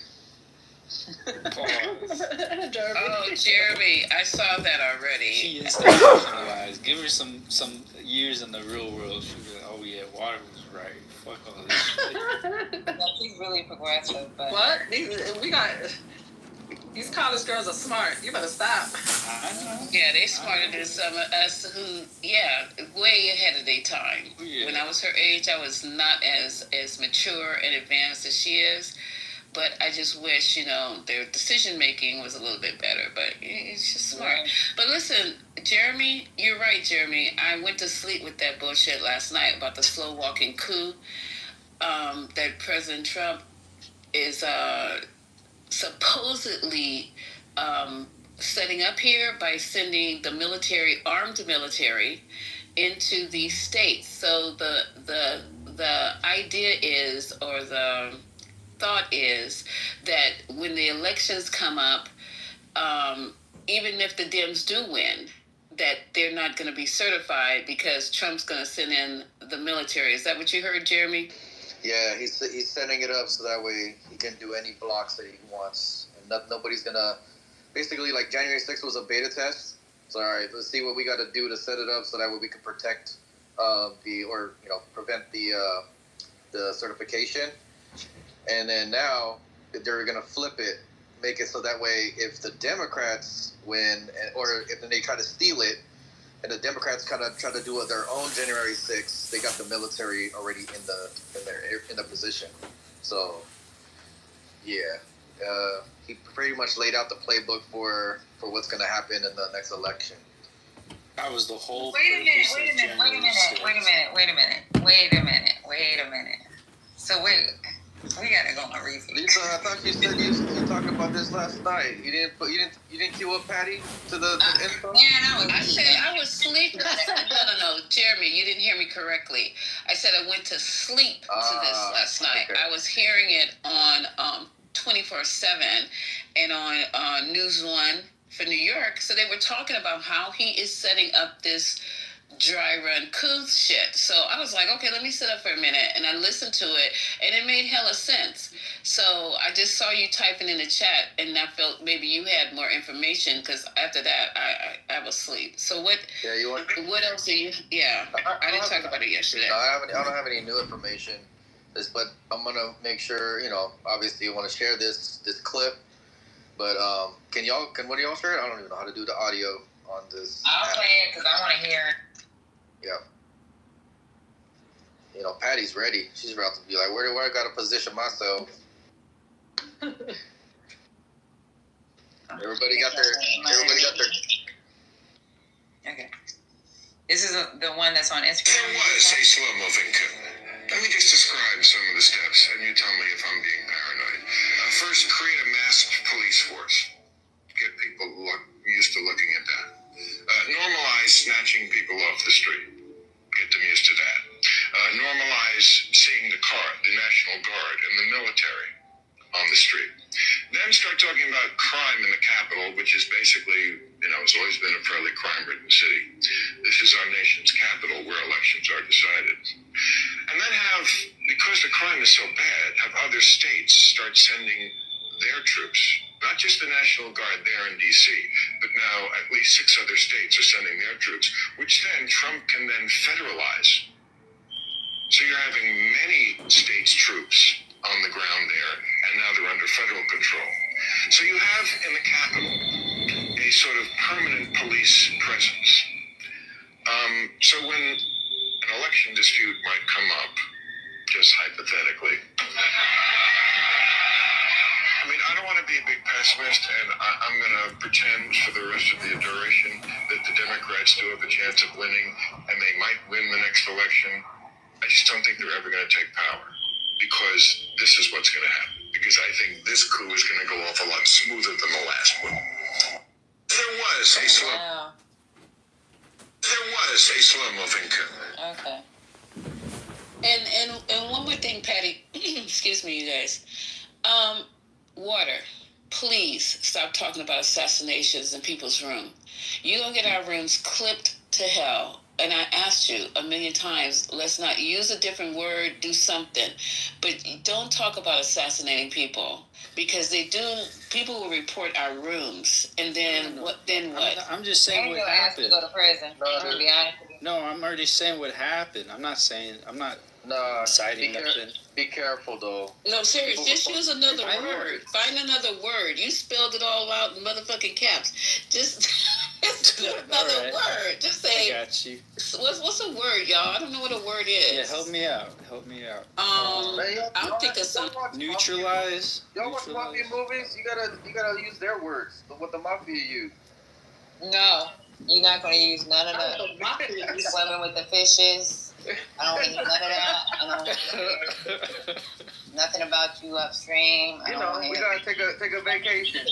Oh, Jeremy, I saw that already. She is institutionalized. Give her some years in the real world. She'll be like, oh yeah, Water was right. Fuck all this shit. No, she's really progressive. But What? These college girls are smart. You better stop. Yeah, they smarter than some of us who, way ahead of their time. Yeah. When I was her age, I was not as mature and advanced as she is. But I just wish, their decision-making was a little bit better. But it's just smart. Yeah. But listen, Jeremy, you're right, Jeremy. I went to sleep with that bullshit last night about the slow-walking coup that President Trump is supposedly setting up here by sending the armed military, into these states. So the idea is, or the thought is, that when the elections come up, even if the Dems do win, that they're not going to be certified because Trump's going to send in the military. Is that what you heard, Jeremy? Yeah, he's setting it up so that way he can do any blocks that he wants. And nobody's going to... Basically, like, January 6th was a beta test. So, all right, let's see what we got to do to set it up so that way we can protect prevent the certification, and then now they're gonna flip it, make it so that way if the Democrats win, or if they try to steal it, and the Democrats kind of try to do their own January 6th, they got the military already in the position. So yeah, he pretty much laid out the playbook for what's gonna happen in the next election. That was the whole. Wait a minute. So we gotta go on repeat. Lisa, I thought you said you were talking about this last night. You didn't queue up Patty to the info? I said I was sleeping. No, Jeremy, you didn't hear me correctly. I said I went to sleep to this last night. Okay. I was hearing it on 24/7 and on News One for New York. So they were talking about how he is setting up this dry run coup shit. So I was like, okay, let me sit up for a minute, and I listened to it, and it made hella sense. So I just saw you typing in the chat, and I felt maybe you had more information, because after that I was asleep. So what? Yeah, you want? What else do you? Yeah, I didn't talk about it yesterday. No, I don't have any new information. But I'm gonna make sure, obviously you want to share this clip. But can one of y'all share it? I don't even know how to do the audio on this. I'll play it because I want to hear it. Yeah. Patty's ready. She's about to be like, where I gotta position myself. Everybody got their. Okay. This is the one that's on Instagram. There was a slow-moving coup. Let me just describe some of the steps, and you tell me if I'm being paranoid. First, create a masked police force. Get people used to looking at that. Normalize snatching people off the street. Get them used to that. Normalize seeing the National Guard and the military on the street. Then start talking about crime in the capital, which is basically, it's always been a fairly crime-ridden city. This is our nation's capital where elections are decided. And then because the crime is so bad, have other states start sending their troops, not just the National Guard there in D.C., but now at least 6 other states are sending their troops, which then Trump can then federalize. So you're having many states' troops on the ground there, and now they're under federal control. So you have in the capital a sort of permanent police presence. So when an election dispute might come up, just hypothetically, I don't want to be a big pessimist, and I'm going to pretend for the rest of the duration that the Democrats do have a chance of winning, and they might win the next election. I just don't think they're ever going to take power, because this is what's going to happen. Because I think this coup is going to go off a lot smoother than the last one. There was a slow-moving coup. Okay. And one more thing, Patty. Excuse me, you guys. Water, please stop talking about assassinations in people's room. You're going to get our rooms clipped to hell. And I asked you a million times, let's not use a different word, do something. But don't talk about assassinating people. Because people will report our rooms. And then what? I'm just saying what happened. To go to prison. No, I'm already saying what happened. I'm not citing nothing. Be careful, though. No, serious. Just use another word. Find another word. You spelled it all out in motherfucking caps. Just do another word. Just say. I got you. What's a word, y'all? I don't know what a word is. Yeah, help me out. I'll think of something. Neutralize. Y'all watch mafia movies? You gotta use their words. What the mafia use. No, you're not gonna use none of that. Swimming with the fishes. I don't need none of that. Nothing about you upstream. We gotta take a vacation.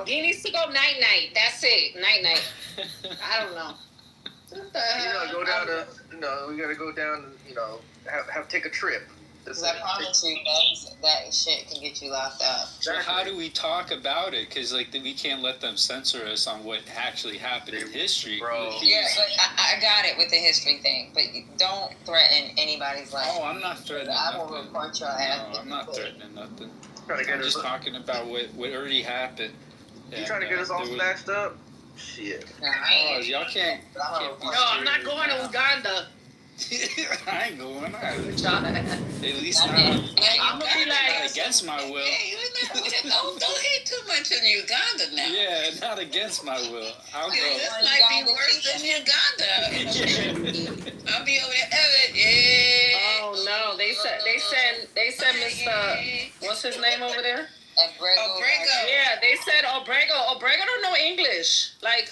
He needs to go night. That's it. Night. I don't know. Go down to. We gotta go down. Take a trip. Because I promise you that shit can get you locked up. So how do we talk about it? Because we can't let them censor us on what actually happened in history. Bro. Yeah, but I got it with the history thing. But don't threaten anybody's life. Oh, I'm not threatening I will report your ass. No, I'm not threatening nothing. I'm just talking about what already happened. You trying to get us all snatched up? Shit. Y'all can't. No, I'm not going to Uganda. I ain't going either. John, At least not, I'm gonna be like, not against my will. Hey, don't hate too much in Uganda now. Yeah, not against my will. I'll go. This might be worse than Uganda. I'll be over there. oh no, they said Mr. What's his name over there? Obrego. Yeah, they said Obrego don't know English. Like,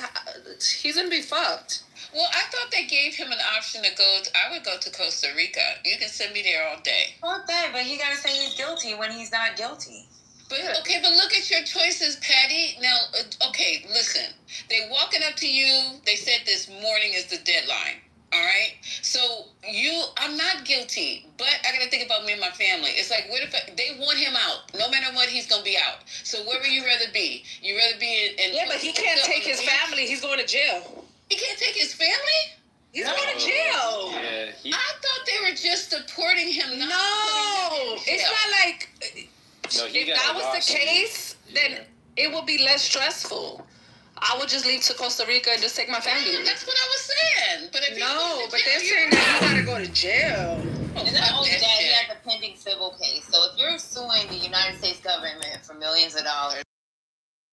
he's gonna be fucked. Well, I thought they gave him an option to go. I would go to Costa Rica. You can send me there all day. Fuck that, but he gotta say he's guilty when he's not guilty. But okay, but look at your choices, Patty. Now, okay, listen. They walking up to you. They said this morning is the deadline. All right. So I'm not guilty, but I gotta think about me and my family. It's like, what if they want him out? No matter what, he's gonna be out. So where would you rather be? You rather be in? Yeah, but he can't take his family. He's going to jail. He can't take his family. He's going to jail. Yeah, I thought they were just deporting him. No, it's not like. No, if that was the case, then it would be less stressful. I would just leave to Costa Rica and just take my family. That's what I was saying. But if no, but they're saying that you gotta go to jail.